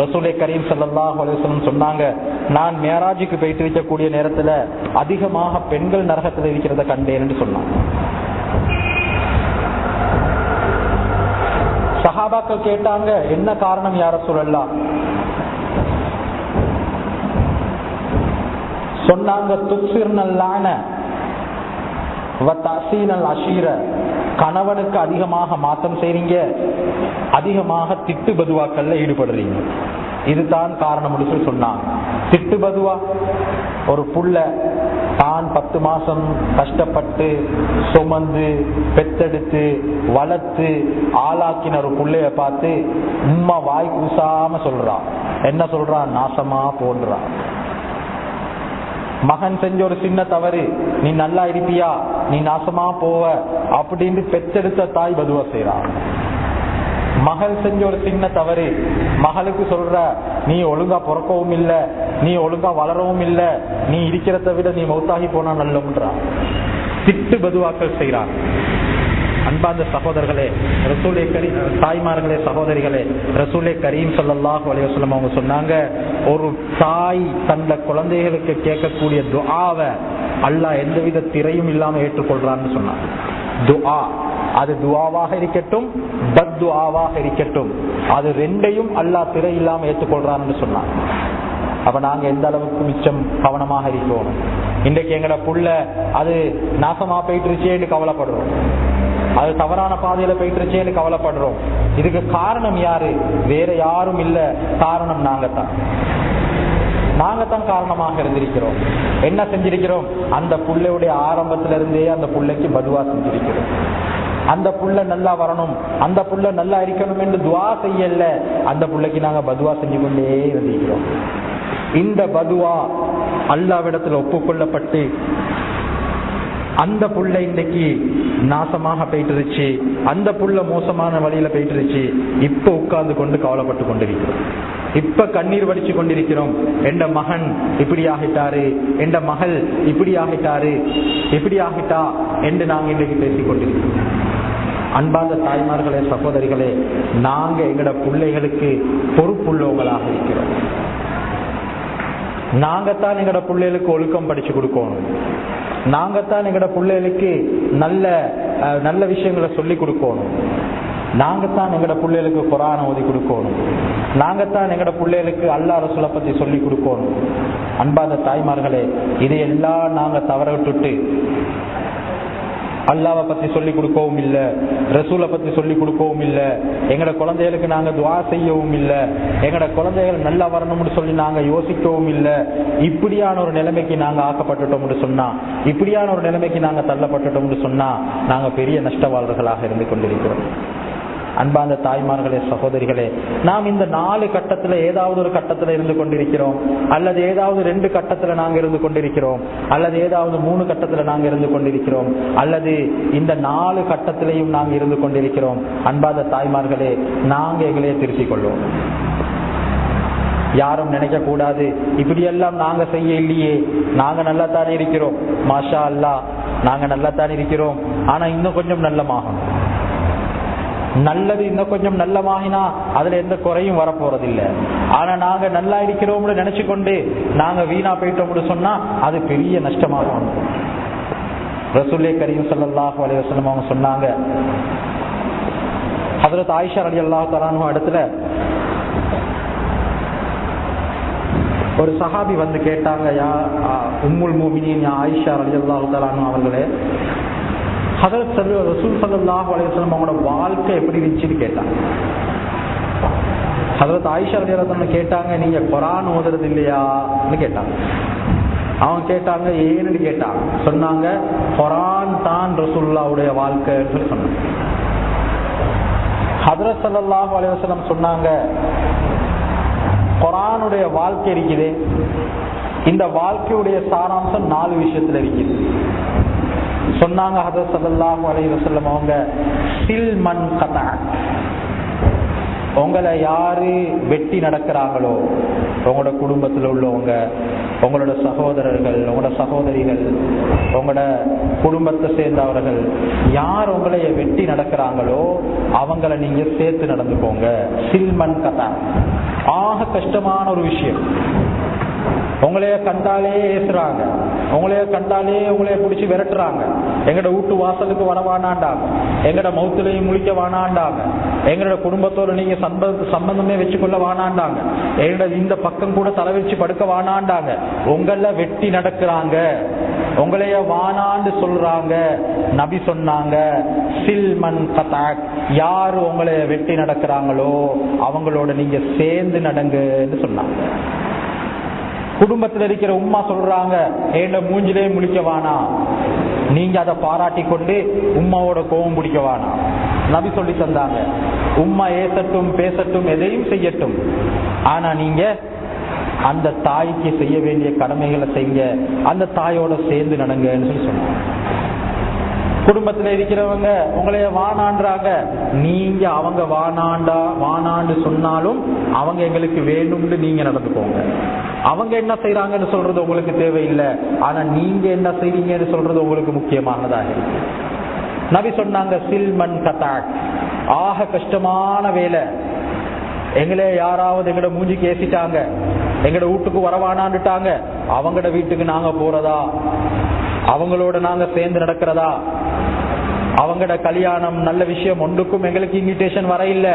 ரசூலே கரீம் ஸல்லல்லாஹு அலைஹி வஸல்லம் சொன்னாங்க, நான் மேராஜுக்கு போயிட்டு இருக்கக்கூடிய நேரத்துல அதிகமாக பெண்கள் நரகத்தில் இருக்கிறத கண்டேன்னு சொன்னாங்க. சஹாபாக்கள் கேட்டாங்க, என்ன காரணம் யா ரசூலல்லாஹ்? சொன்னாங்க, துக்ஸிர்னல் லான வ தஸீனல் அஷீர, கணவனுக்கு அதிகமாக மாற்றம் செய்றீங்க, அதிகமாக திட்டு பதுவாக்கள்ல ஈடுபடுறீங்க, இதுதான் காரணம் சொல்லி சொன்னாங்க. திட்டு பதுவா, ஒரு புள்ள தான் 10 மாசம் கஷ்டப்பட்டு சுமந்து பெத்தெடுத்து வளர்த்து ஆளாக்கின ஒரு புள்ளைய பார்த்து உம்மா வாய் கூசாம சொல்றான். என்ன சொல்றான்? நாசமா போன்றான். மகன் செஞ்ச ஒரு சின்ன தவறு, நீ நல்லா இருப்பியா, நீ நாசமா போவ அப்படின்னு பெத்தெடுத்த தாய் பதுவா செய்யறான். மகள் செஞ்ச ஒரு சின்ன தவறு, மகளுக்கு சொல்ற, நீ ஒழுங்கா பிறக்கவும் இல்ல, நீ ஒழுங்கா வளரவும் இல்ல, நீ இருக்கிறத விட நீ மௌத்தாகி போனா நல்லம்ன்றான். திட்டு பதுவாக்கள் செய்யறான். அன்பார்ந்த சகோதரர்களே, ரசூலே கரீம், தாய்மார்களே, சகோதரிகளே, ரசூலே கரீம் ஸல்லல்லாஹு அலைஹி வஸல்லம் அவங்க சொன்னாங்க, ஒரு தாய் தந்த குழந்தைகளுக்கு கேட்கக்கூடிய துஆவை அல்லாஹ் எந்தவித திரையும் இல்லாம ஏற்றுக்கொள்றான்னு சொன்னாங்க. துஆ, அது துஆவாக இருக்கட்டும், பத்துஆவாக இருக்கட்டும், அது ரெண்டையும் அல்லாஹ் திரை இல்லாம ஏற்றுக்கொள்றான்னு சொன்னாங்க. அப்ப நாங்க எந்த அளவுக்கு மிச்சம் கவனமாக இருக்கணும். இன்றைக்கு எங்கட புள்ள அது நாசமா போயிட்டுருச்சேன்னு கவலைப்படுறோம், அது தவறான பாதையில போயிட்டுருச்சேன்னு கவலைப்படுறோம். இதுக்கு காரணம் யாரு? வேற யாரும் இல்ல, காரணம் நாங்கத்தான் காரணமாக இருந்திருக்கிறோம். என்ன செஞ்சிருக்கிறோம்? அந்த புள்ளையுடைய ஆரம்பத்திலிருந்தே அந்த புள்ளைக்கு பதுவா செஞ்சிருக்கிறோம். அந்த புள்ள நல்லா வரணும், அந்த புள்ள நல்லா இருக்கணும் என்று துவா செய்யல, அந்த புள்ளைக்கு நாங்க பதுவா செஞ்சு கொண்டே இருந்திருக்கிறோம். இந்த பதுவா அல்லாஹ்விடத்தில் ஒப்புக்கொள்ளப்பட்டு அந்த புள்ள இன்னைக்கு நாசமாக போயிட்டுருச்சு, அந்த புள்ள மோசமான வழியில போயிட்டுருச்சு. இப்ப உட்கார்ந்து கொண்டு கவலைப்பட்டு கொண்டிருக்கிறோம், இப்ப கண்ணீர் வடிச்சு கொண்டிருக்கிறோம். எந்த மகன் இப்படி ஆகிட்டாரு, எந்த மகள் இப்படி ஆகிட்டாரு, இப்படி ஆகிட்டா என்று நாங்க இன்னைக்கு பேசிக் கொண்டிருக்கிறோம். அன்பார்ந்த தாய்மார்களே, சகோதரிகளே, நாங்க எங்கட பிள்ளைகளுக்கு பொறுப்புள்ளவங்களாக இருக்கிறோம். நாங்கத்தான் எங்கட பிள்ளைகளுக்கு ஒழுக்கம் படிச்சு கொடுக்கணும், நாங்கத்தான் எங்கட பிள்ளைகளுக்கு நல்ல நல்ல விஷயங்களை சொல்லி கொடுக்கணும், நாங்கத்தான் எங்கட பிள்ளைகளுக்கு குர்ஆன் ஓதி கொடுக்கணும், நாங்கத்தான் எங்கட பிள்ளைகளுக்கு அல்லாஹ் ரசூலை பத்தி சொல்லி கொடுக்கணும். அன்பார்ந்த தாய்மார்களே, இதையெல்லாம் நாங்க தவற விட்டுட்டு அல்லாஹ்வை பத்தி சொல்லி கொடுக்கவும் இல்ல, ரசூலை பத்தி சொல்லி கொடுக்கவும் இல்ல, எங்கட குழந்தைகளுக்கு நாங்க துஆ செய்யவும் இல்ல, எங்கட குழந்தைகள் நல்லா வரணும்னு சொல்லி நாங்க யோசிக்கவும் இல்ல. இப்படியான ஒரு நிலைமைக்கு நாங்க ஆக்கப்பட்டுட்டோம்னு சொன்னா, இப்படியான ஒரு நிலைமைக்கு நாங்க தள்ளப்பட்டுட்டோம்னு சொன்னா, நாங்க பெரிய நஷ்டவாளர்களாக இருந்து கொண்டிருக்கிறோம். அன்பார்ந்த தாய்மார்களே, சகோதரிகளே, நாம் இந்த 4 கட்டத்துல ஏதாவது ஒரு கட்டத்துல இருந்து கொண்டிருக்கிறோம், அல்லது ஏதாவது 2 கட்டத்துல நாங்க இருந்து கொண்டிருக்கிறோம், அல்லது ஏதாவது 3 கட்டத்துல நாங்க இருந்து கொண்டிருக்கிறோம், அல்லது இந்த 4 கட்டத்திலையும் நாங்க இருந்து கொண்டிருக்கிறோம். அன்பார்ந்த தாய்மார்களே, நாங்க எங்களையே திருத்திக் கொள்வோம். யாரும் நினைக்க கூடாது இப்படியெல்லாம் நாங்க செய்ய இல்லையே, நாங்க நல்லா தானே இருக்கிறோம், மாஷா அல்லாஹ் நாங்க நல்லா தானே இருக்கிறோம், ஆனா இன்னும் கொஞ்சம் நல்லமாகணும், நல்லது இன்னும் கொஞ்சம் நல்லமாகினா அதுல எந்த குறையும் வரப்போறதில்லை. ஆனா நாங்க நல்லா இருக்கிறோம்னு நினைச்சு கொண்டு நாங்க வீணா போயிட்டோம்னு சொன்னா அது பெரிய நஷ்டமாகும். ரசூலே கரீம் ஸல்லல்லாஹு அலைஹி வஸல்லம் அவங்க சொன்னாங்க, ஹஜ்ரத் ஆயிஷா ரலியல்லாஹு தஆலா அன்ஹா இடத்துல ஒரு சஹாபி வந்து கேட்டாங்க, யா உம்முல் முஃமினீன் யா ஆயிஷா ரலியல்லாஹு தஆலா அன்ஹா அவர்களே, ஹஜ்ரத் ரசூல் ஸல்லல்லாஹு அலைஹி வஸல்லம் அவங்களோட வாழ்க்கை எப்படி இருந்துச்சுன்னு கேட்டாங்க. ஹஜ்ரத் ஆயிஷா ரலியல்லாஹு அன்ஹா கேட்டாங்க, நீங்க குர்ஆன் ஓதுறது இல்லையான்னு கேட்டாங்க. அவங்க கேட்டாங்க, ஏன்னு கேட்டாங்க. சொன்னாங்க, குர்ஆன் தான் ரசூலுல்லாஹ்வுடைய வாழ்க்கைன்னு சொல்லி சொன்னாங்க. ஹஜ்ரத் ஸல்லல்லாஹு அலைஹி வஸல்லம் சொன்னாங்க, குர்ஆனுடைய வாழ்க்கை இருக்குது, இந்த வாழ்க்கையுடைய சாராம்சம் 4 விஷயத்துல இருக்குது சொன்னாங்க. ஹஜ்ரத் ஸல்லல்லாஹு அலைஹி வஸல்லம் அவங்க, சில் மன் கதா, உங்களை யாரு வெட்டி நடக்கிறாங்களோ, உங்களோட குடும்பத்தில் உள்ளவங்க, உங்களோட சகோதரர்கள், உங்களோட சகோதரிகள், உங்களோட குடும்பத்தை சேர்ந்தவர்கள் யார் உங்களைய வெட்டி நடக்கிறாங்களோ அவங்கள நீங்க சேர்த்து நடந்துக்கோங்க. சில்மன் கதா, ஆக கஷ்டமான ஒரு விஷயம். உங்களைய கண்டாலே ஏசுறாங்க, உங்களைய கண்டாலே உங்களைய பிடிச்சி விரட்டுறாங்க, எங்கட வீட்டு வாசலுக்கு வரவானாண்டாங்க, எங்கட மௌத்திலையும் முழிக்க வானாண்டாங்க, எங்களோட குடும்பத்தோட நீங்க சம்பந்தமே வச்சுக்கொள்ள வானாண்டாங்க, எங்கட இந்த பக்கம் கூட தலை வச்சு படுக்க வானாண்டாங்க, உங்கள வெட்டி நடக்கிறாங்க, உங்களைய வானாண்டு சொல்றாங்க. நபி சொன்னாங்க, சில்மன் கதாக், யாரு உங்களைய வெட்டி நடக்கிறாங்களோ அவங்களோட நீங்க சேர்ந்து நடங்கன்னு சொன்னாங்க. குடும்பத்தில் இருக்கிற உம்மா சொல்றாங்க, ஏண்ட மூஞ்சிலே முழிக்க வானா, நீங்க அதை பாராட்டி கொண்டு உம்மாவோட கோபம் பிடிக்க வானா. நபி சொல்லி தந்தாங்க, உம்மா ஏசட்டும் பேசட்டும் எதையும் செய்யட்டும், ஆனா நீங்க அந்த தாய்க்கு செய்ய வேண்டிய கடமைகளை செய்ய, அந்த தாயோட சேர்ந்து நடங்கன்னு சொல்லி சொன்னாங்க. குடும்பத்துல இருக்கிறவங்க உங்களைய வானான்றாங்க, நீங்க அவங்க வானாண்டு சொன்னாலும் அவங்க எங்களுக்கு வேணும்னு நீங்க நடந்துக்கோங்க. அவங்க என்ன செய்யறாங்கன்னு சொல்றது உங்களுக்கு தேவையில்லை, ஆனா நீங்க என்ன செய்றீங்கன்னு சொல்றது உங்களுக்கு முக்கியமானதாக இருக்கு. நபி சொன்னாங்க, சில்மன் கதாக், ஆக கஷ்டமான வேலை. எங்களே யாராவது எங்கட மூஞ்சிக்கு ஏசிட்டாங்க, எங்கட வீட்டுக்கு வரவானாண்டுட்டாங்க, அவங்கட வீட்டுக்கு நாங்க போறதா, அவங்களோட நாங்க சேர்ந்து நடக்கிறதா, அவங்களோட கல்யாணம் நல்ல விஷயம் ஒன்றுக்கும் எங்களுக்கு இன்விடேஷன் வர இல்ல,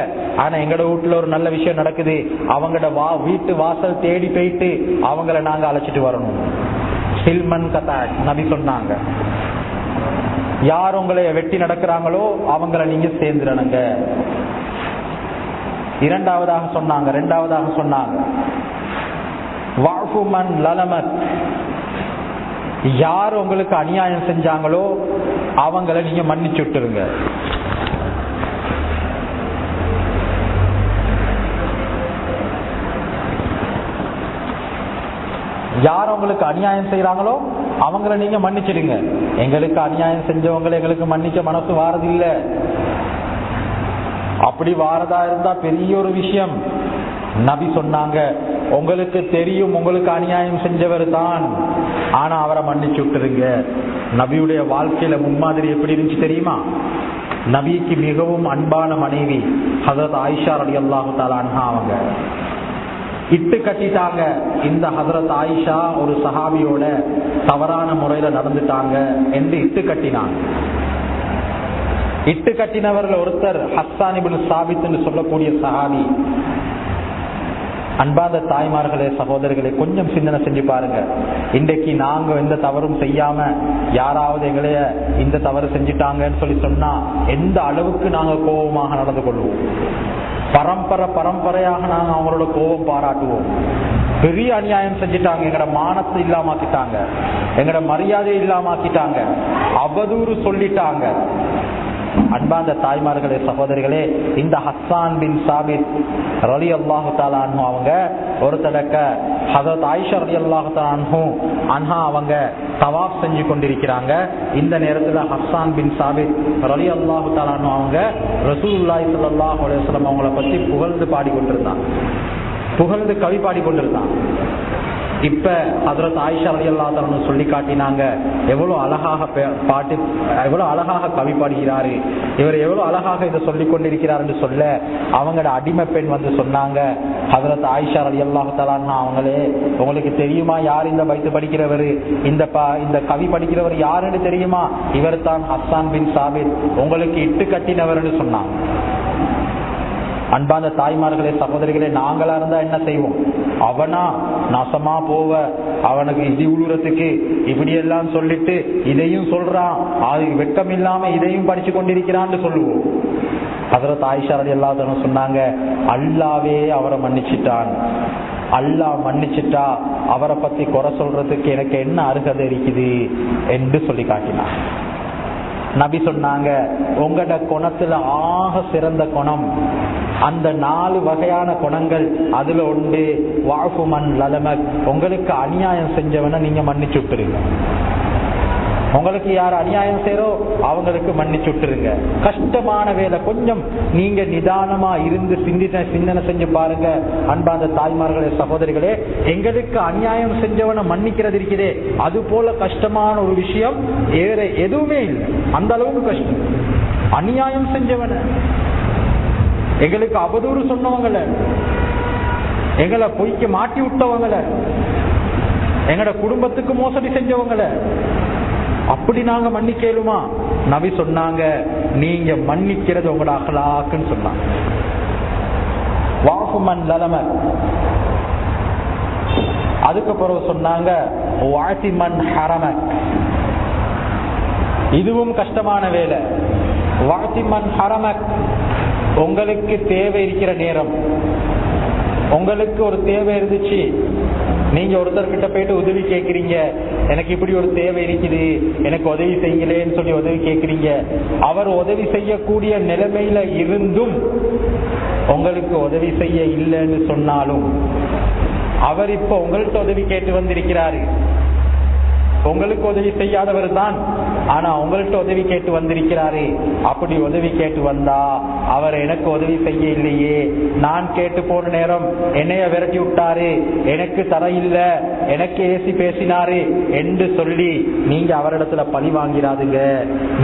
ஆனா எங்கட வீட்டுல ஒரு நல்ல விஷயம் நடக்குது, அவங்களோட வீட்டு வாசல் தேடி போயிட்டு அவங்கள நாங்க அழைச்சிட்டு வரணும். சில்மன் கதா நபி சொன்னாங்க, யார் உங்களை வெட்டி நடக்கிறாங்களோ அவங்கள நீங்க சேர்ந்துடணுங்க. இரண்டாவதாக சொன்னாங்க வாஃபுமன் லலமத், யார் உங்களுக்கு அநியாயம் செஞ்சாங்களோ அவங்கள நீங்க மன்னிச்சு விட்டுருங்க. யார் உங்களுக்கு அநியாயம் செய்யறாங்களோ அவங்கள நீங்க மன்னிச்சிடுங்க. எங்களுக்கு அநியாயம் செஞ்சவங்களை எங்களுக்கு மன்னிக்க மனசு வாரதில்லை. அப்படி வாரதா இருந்தா பெரிய ஒரு விஷயம். நபி சொன்னாங்க, உங்களுக்கு தெரியும் உங்களுக்கு அநியாயம் செஞ்சவர் தான், ஆனா அவரை மன்னிச்சு விட்டுருங்க. நபியுடைய வாழ்க்கையில முன்மாதிரி எப்படி இருந்துச்சு தெரியுமா? நபிக்கு மிகவும் அன்பான மனைவி ஹஜ்ரத் ஆயிஷா ரலியல்லாஹு தஆலா அன்ஹா அவங்க இட்டு கட்டிட்டாங்க. இந்த ஹஜ்ரத் ஆயிஷா ஒரு சஹாபியோட தவறான முறையில நடந்துட்டாங்க என்று இட்டு கட்டினாங்க. இட்டு கட்டினவர்கள் ஒருத்தர் ஹஸ்ஸான் இப்னு சாபித் என்று சொல்லக்கூடிய சஹாபி. அன்பாத தாய்மார்களே, சகோதரர்களே, கொஞ்சம் சிந்தனை செஞ்சு பாருங்க. இன்றைக்கு நாங்க எந்த தவறும் செய்யாம யாராவது எங்களைய இந்த தவறு செஞ்சுட்டாங்கன்னு சொல்லி சொன்னா எந்த அளவுக்கு நாங்க கோபமாக நடந்து கொள்வோம். பரம்பரையாக நாங்க அவங்களோட கோபம் பாராட்டுவோம். பெரிய அநியாயம் செஞ்சுட்டாங்க, எங்கட மானத்தை இல்லாமக்கிட்டாங்க, எங்கட மரியாதையை இல்லாமக்கிட்டாங்க, அவதூறு சொல்லிட்டாங்க. அன்பார்ந்த தாய்மார்களே, சகோதரிகளே, இந்த ஹஸ்ஸான் பின் சாபித் ரலியல்லாஹு தஆலா அன்ஹு அவங்க ஒரு தடக்க ஹஜ்ரத் ஆயிஷா ரலியல்லாஹு தஆலா அன்ஹா அவங்க தவாப் செஞ்சு கொண்டிருக்கிறாங்க. இந்த நேரத்துல ஹஸ்ஸான் பின் சாபித் ரலியல்லாஹு தஆலா அன்ஹு அவங்க ரசூலுல்லாஹி ஸல்லல்லாஹு அலைஹி வஸல்லம் அவங்கள பத்தி புகழ்ந்து பாடிக்கொண்டிருந்தாங்க, புகழ்ந்து கவி பாடிக்கொண்டிருந்தாங்க. இப்ப ஹஜ்ரத் ஆயிஷா ரலியல்லாஹு தஆலா சொல்லி காட்டினாங்க, எவ்வளவு அழகாக பாட்டு, எவ்வளவு அழகாக கவி பாடுகிறாரு, இவர் எவ்வளவு அழகாக இதை சொல்லிக் கொண்டிருக்கிறார் என்று சொல்ல அவங்களோட அடிமை பெண் வந்து சொன்னாங்க, ஹஜ்ரத் ஆயிஷா ரலியல்லாஹு தஆலா அவங்களே, உங்களுக்கு தெரியுமா யார் இந்த பைத்து படிக்கிறவர், இந்த கவி படிக்கிறவர் யாருன்னு தெரியுமா? இவர் தான் ஹஸ்ஸான் பின் சாபித், உங்களுக்கு இட்டு கட்டினவர் சொன்னாங்க. அன்பான தாய்மார்களே, சகோதரிகளே, நாங்களா இருந்தா என்ன செய்வோம்? அவனா நாசமா போவ, அவனுக்கு இடி உழுறதுக்கு இப்படி எல்லாம் சொல்லிட்டு இதையும் சொல்றான், அது வெட்கம் இல்லாம இதையும் படிச்சு கொண்டிருக்கிறான்னு சொல்லுவோம். ஹஜ்ரத் ஆயிஷா ரலியல்லாஹு அன்ஹா சொன்னாங்க, அல்லாவே அவரை மன்னிச்சிட்டான், அல்லாஹ் மன்னிச்சிட்டா அவரை பத்தி குறை சொல்றதுக்கு எனக்கு என்ன அருகதை இருக்குது என்று சொல்லி காட்டினான். நபி சொன்னாங்க, உங்களோட குணத்துல ஆக சிறந்த குணம் அந்த 4 வகையான குணங்கள், அதுல ஒன்று வாஃபுமன் லலமக், உங்களுக்கு அநியாயம் செஞ்சவன நீங்க மன்னிச்சு விட்டுருங்க. உங்களுக்கு யார் அநியாயம் செய்யறோ அவங்களுக்கு மன்னிச்சு விட்டுருங்க. கஷ்டமான வேலை, கொஞ்சம் நீங்க நிதானமா இருந்து சிந்தனை செஞ்சு பாருங்க. அன்பார்ந்த தாய்மார்களே, சகோதரிகளே, எங்களுக்கு அநியாயம் செஞ்சவனை மன்னிக்கிறது இருக்கிறதே, அது போல கஷ்டமான ஒரு விஷயம் வேற எதுவுமே இல்லை. அந்த அளவுக்கு கஷ்டம். அநியாயம் செஞ்சவன, எங்களுக்கு அவதூறு சொன்னவங்கள, எங்களை பொய்க்கு மாட்டி விட்டவங்கள, எங்கட குடும்பத்துக்கு மோசடி செஞ்சவங்கள அப்படி நாங்க மன்னிக்கலுமா? நபி சொன்னாங்க, நீங்க மன்னிக்கிறது உங்களோட அஹ்லாக்குன்னு சொன்னாங்க. வாஃபுமன் லலம. அதுக்கு பிறகு சொன்னாங்க, வாசிமன் ஹரமக். இதுவும் கஷ்டமான வேலை. வாசிமன் ஹரமக், உங்களுக்கு தேவை இருக்கிற நேரம், உங்களுக்கு ஒரு தேவை இருந்துச்சு, நீங்க ஒருத்தர்கிட்ட போயிட்டு உதவி கேட்கிறீங்க, எனக்கு இப்படி ஒரு தேவை இருக்குது, எனக்கு உதவி செய்யலேன்னு சொல்லி உதவி கேட்கிறீங்க. அவர் உதவி செய்யக்கூடிய நிலைமையில இருந்தும் உங்களுக்கு உதவி செய்ய இல்லைன்னு சொன்னாலும், அவர் இப்ப உங்கள்கிட்ட உதவி கேட்டு வந்திருக்கிறாரு. உங்களுக்கு உதவி செய்யாதவர் தான், ஆனா உங்கள்கிட்ட உதவி கேட்டு வந்திருக்கிறாரு. அப்படி உதவி கேட்டு வந்தா அவர் எனக்கு உதவி செய்ய இல்லையே, நான் கேட்டு போன நேரம் என்னைய விரட்டி விட்டாரு, எனக்கு தர இல்ல, எனக்கு ஏசி பேசினாரு என்று சொல்லி நீங்க அவரிடத்துல பழி வாங்கிறாதுங்க.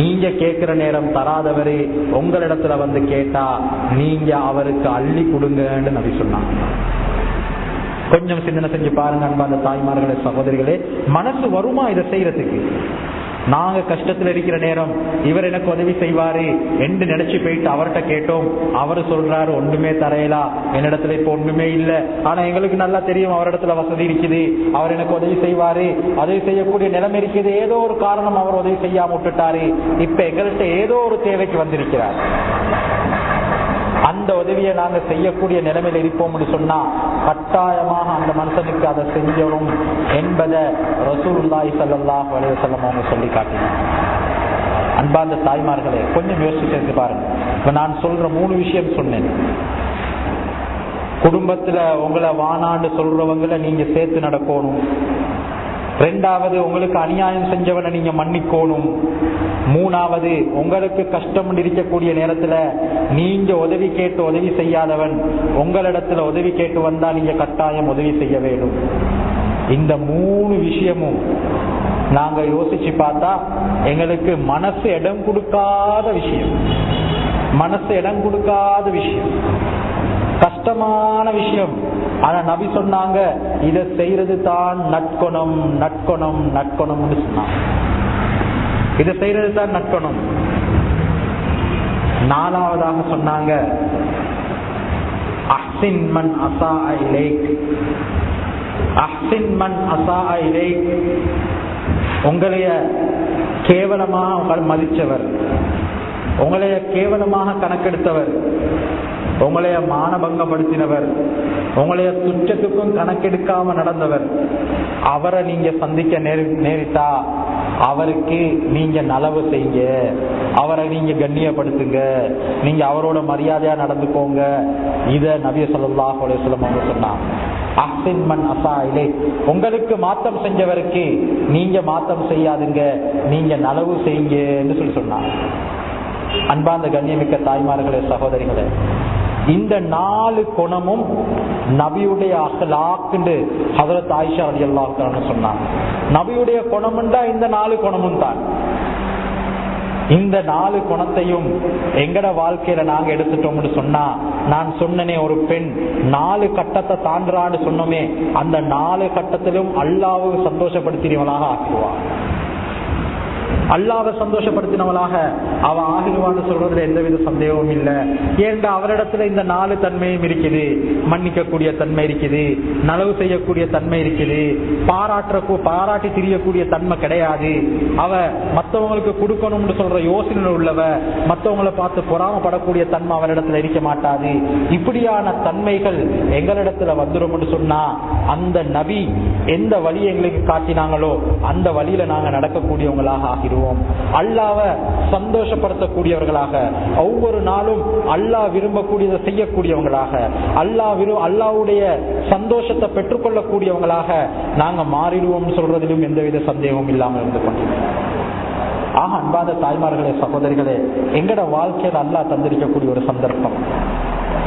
நீங்க கேட்கிற நேரம் தராதவரு உங்களிடத்துல வந்து கேட்டா நீங்க அவருக்கு அள்ளி கொடுங்கன்னு நபி சொன்னாங்க. கொஞ்சம் சிந்தனை செஞ்சு பாருங்க அன்பான தாய்மார்களே, சகோதரிகளே, மனசு வருமா இதை செய்யறதுக்கு? நாங்க கஷ்டத்துல இருக்கிற நேரம் இவர் எனக்கு உதவி செய்வாரு என்று நினைச்சு போயிட்டு அவர்கிட்ட கேட்டோம். அவரு சொல்றாரு ஒண்ணுமே தரையலா, என்னிடத்துல இப்ப ஒண்ணுமே இல்லை. ஆனா எங்களுக்கு நல்லா தெரியும் அவரிடத்துல வசதி இருக்குது, அவர் எனக்கு உதவி செய்வாரு, உதவி செய்யக்கூடிய நிலைமை இருக்குது. ஏதோ ஒரு காரணம் அவர் உதவி செய்யாம விட்டுட்டாரு. இப்ப எங்கள்கிட்ட ஏதோ ஒரு தேவைக்கு வந்திருக்கிறார். அந்த உதவியை நாங்க செய்யக்கூடிய நிலைமையில இருப்போம்னு சொன்னா கட்டாயமாக அந்த மனுஷனுக்கு அதை செஞ்சணும் என்பதை ரசூலுல்லாஹி ஸல்லல்லாஹு அலைஹி வஸல்லம் அவங்க சொல்லி காட்டினார். அன்பார்ந்த தாய்மார்களே, கொஞ்சம் யோசிச்சு பாருங்க. இப்ப நான் சொல்ற 3 விஷயம் சொன்னேன். குடும்பத்துல உங்களை வானான்னு சொல்றவங்களை நீங்க சேர்த்து நடக்கணும். 2வது, உங்களுக்கு அநியாயம் செஞ்சவனை நீங்க மன்னிக்கணும். 3வது, உங்களுக்கு கஷ்டம் இருக்கக்கூடிய நேரத்துல நீங்க உதவி கேட்டு உதவி செய்யாதவன் உங்களிடத்துல உதவி கேட்டு வந்தா நீங்க கட்டாயம் உதவி செய்ய வேண்டும். இந்த 3 விஷயமும் நாங்க யோசிச்சு பார்த்தா எங்களுக்கு மனசு இடம் கொடுக்காத விஷயம், மனசு இடம் கொடுக்காத விஷயம், கஷ்டமான விஷயம். ஆனா நபி சொன்னாங்க இதை செய்யறது தான் நற்குணம், நற்குணம், நற்குணம்னு சொன்னாங்க. இதை செய்யறது தான் நற்குணம். 4வதாக சொன்னாங்க அஹ்சின் மன் அஸா இலைக், அஹ்சின் மன் அஸா இலைக். உங்களைய கேவலமாக உங்களை மதிச்சவர், உங்களைய கேவலமாக கணக்கெடுத்தவர், உங்களைய மானபங்கப்படுத்தினவர், உங்களைய துச்சத்துக்கும் கணக்கெடுக்காம நடந்தவர், அவரை நீங்க சந்திக்க நேரிட்டா அவருக்கு நீங்க நலவு செய்ய, அவரை நீங்க கண்ணியப்படுத்துங்க, நீங்க அவரோட மரியாதையா நடந்துக்கோங்க. இத நபி ஸல்லல்லாஹு அலைஹி வஸல்லம் அவங்க சொன்னாங்க. அஹ்சின் மன் அஸா இலைக், உங்களுக்கு மாத்தம் செஞ்சவருக்கு நீங்க மாத்தம் செய்யாதுங்க, நீங்க நலவு செய்யுங்கன்னு சொல்லி சொன்னாங்க. அன்பார்ந்த கண்ணியமிக்க தாய்மார்களே, சகோதரிகளே, இந்த 4 குணமும் நபியுடைய அஹ்லாக்னு ஹஜ்ரத் ஆயிஷா ரலியல்லாஹு அன்ஹா சொன்னாங்க. நபியுடைய குணம்ண்டா இந்த 4 குணமும் தான். இந்த 4 குணத்தையும் எங்கட வாழ்க்கையில நாங்க எடுத்துட்டோம்னு சொன்னா, நான் சொன்னனே ஒரு பெண் 4 கட்டத்தை தாண்டான்னு சொன்னோமே, அந்த 4 கட்டத்திலும் அல்லாஹ்வை சந்தோஷப்படுத்தினவளாக ஆக்குவார். அல்லாஹ்வை சந்தோஷப்படுத்தினவளாக அவ ஆகிடுவான்னு சொல்றதுல எந்தவித சந்தேகமும் இல்லை. ஏன்டா அவரிடத்துல இந்த 4 தன்மையும் இருக்குது. மன்னிக்கக்கூடிய தன்மை இருக்குது, நலவு செய்யக்கூடிய தன்மை இருக்குது, பாராட்டி திரியக்கூடிய தன்மை கிடையாது. அவ மற்றவங்களுக்கு கொடுக்கணும்னு சொல்ற யோசனை உள்ளவ, மற்றவங்களை பார்த்து பொறாமப்படக்கூடிய தன்மை அவரிடத்துல இருக்க மாட்டாது. இப்படியான தன்மைகள் எங்களிடத்துல வந்துடும் சொன்னா அந்த நபி எந்த வழி எங்களுக்கு காட்டினாங்களோ அந்த வழியில நாங்க நடக்கக்கூடியவங்களாக ஆகிடுவோம். அல்லாஹ்வை சந்தோஷப்படுத்தக்கூடியவர்களாக, ஒவ்வொரு நாளும் அல்லாஹ் விரும்பக்கூடியதை செய்யக்கூடியவங்களாக, அல்லாஹ்வுடைய சந்தோஷத்தை பெற்றுக்கொள்ளக்கூடியவங்களாக நாங்க மாறிடுவோம் சொல்றதிலும் எந்தவித சந்தேகமும் இல்லாமல் இருந்து கொண்டிருக்கிறோம். ஆக அன்பாத தாய்மார்களே, சகோதரிகளே, எங்கட வாழ்க்கையில் அல்லாஹ் தந்திருக்கக்கூடிய ஒரு சந்தர்ப்பம்.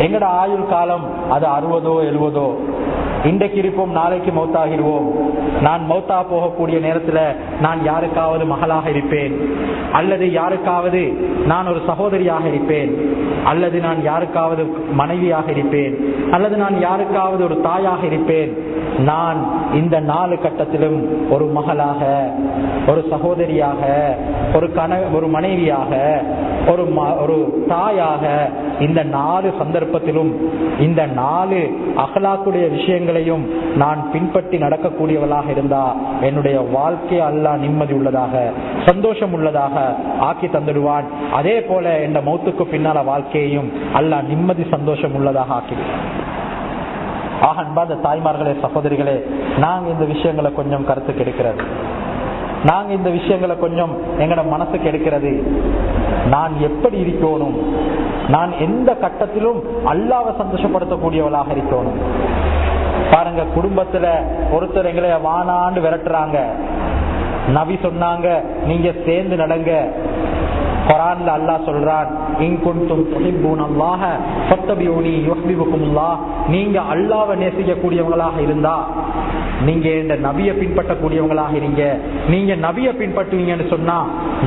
எங்கட ஆயுள் காலம் அது 60ஓ 70ஓ, இன்றைக்கு இருப்போம், நாளைக்கு மௌத்தாகிடுவோம். நான் மௌத்தா போகக்கூடிய நேரத்துல நான் யாருக்காவது மகளாக இருப்பேன், அல்லது யாருக்காவது நான் ஒரு சகோதரியாக இருப்பேன், அல்லது நான் யாருக்காவது மனைவியாக இருப்பேன், அல்லது நான் யாருக்காவது ஒரு தாயாக இருப்பேன். நான் இந்த 4 கட்டத்திலும் ஒரு மகளாக, ஒரு சகோதரியாக, ஒரு மனைவியாக, ஒரு தாயாக, இந்த 4 சந்தர்ப்பத்திலும் இந்த 4 அகலாக்குடைய விஷயங்களையும் நான் பின்பற்றி நடக்கக்கூடியவளாக இருந்தா என்னுடைய வாழ்க்கை அல்லாஹ் நிம்மதி உள்ளதாக, சந்தோஷம் உள்ளதாக ஆக்கி தந்துடுவான். அதே போல இந்த மௌத்துக்கு பின்னால வாழ்க்கையையும் அல்லாஹ் நிம்மதி சந்தோஷம் உள்ளதாக ஆக்கிடுவான். ஆக அன்பார்ந்த தாய்மார்களே, சகோதரிகளே, நாங்க இந்த விஷயங்களை கொஞ்சம் கருத்துக்கு எடுக்கிறது, நாங்க இந்த விஷயங்களை கொஞ்சம் எங்கட மனசுக்கு எடுக்கிறது. நான் எப்படி இருக்கணும், நான் எந்த கட்டத்திலும் அல்லாஹ்வை சந்தோஷப்படுத்தக்கூடியவளாக இருக்கணும். பாருங்க, குடும்பத்துல ஒருத்தர் எங்களை வானாண்டு விரட்டுறாங்க. நபி சொன்னாங்க நீங்க சேர்ந்து நடங்க. குர்ஆன்ல அல்லாஹ் சொல்றான், இன் குன்தும் துஹிப்பூனல்லாஹ ஃபத்தபிஊனி யுஹ்பிபுகுமுல்லாஹ். நீங்க அல்லாஹ்வை நேசிக்கக்கூடியவங்களாக இருந்தா நீங்க இந்த நபியை பின்பற்றக்கூடியவங்களாக இருங்க. நீங்க நபியை பின்பற்றுவீங்கன்னு சொன்னா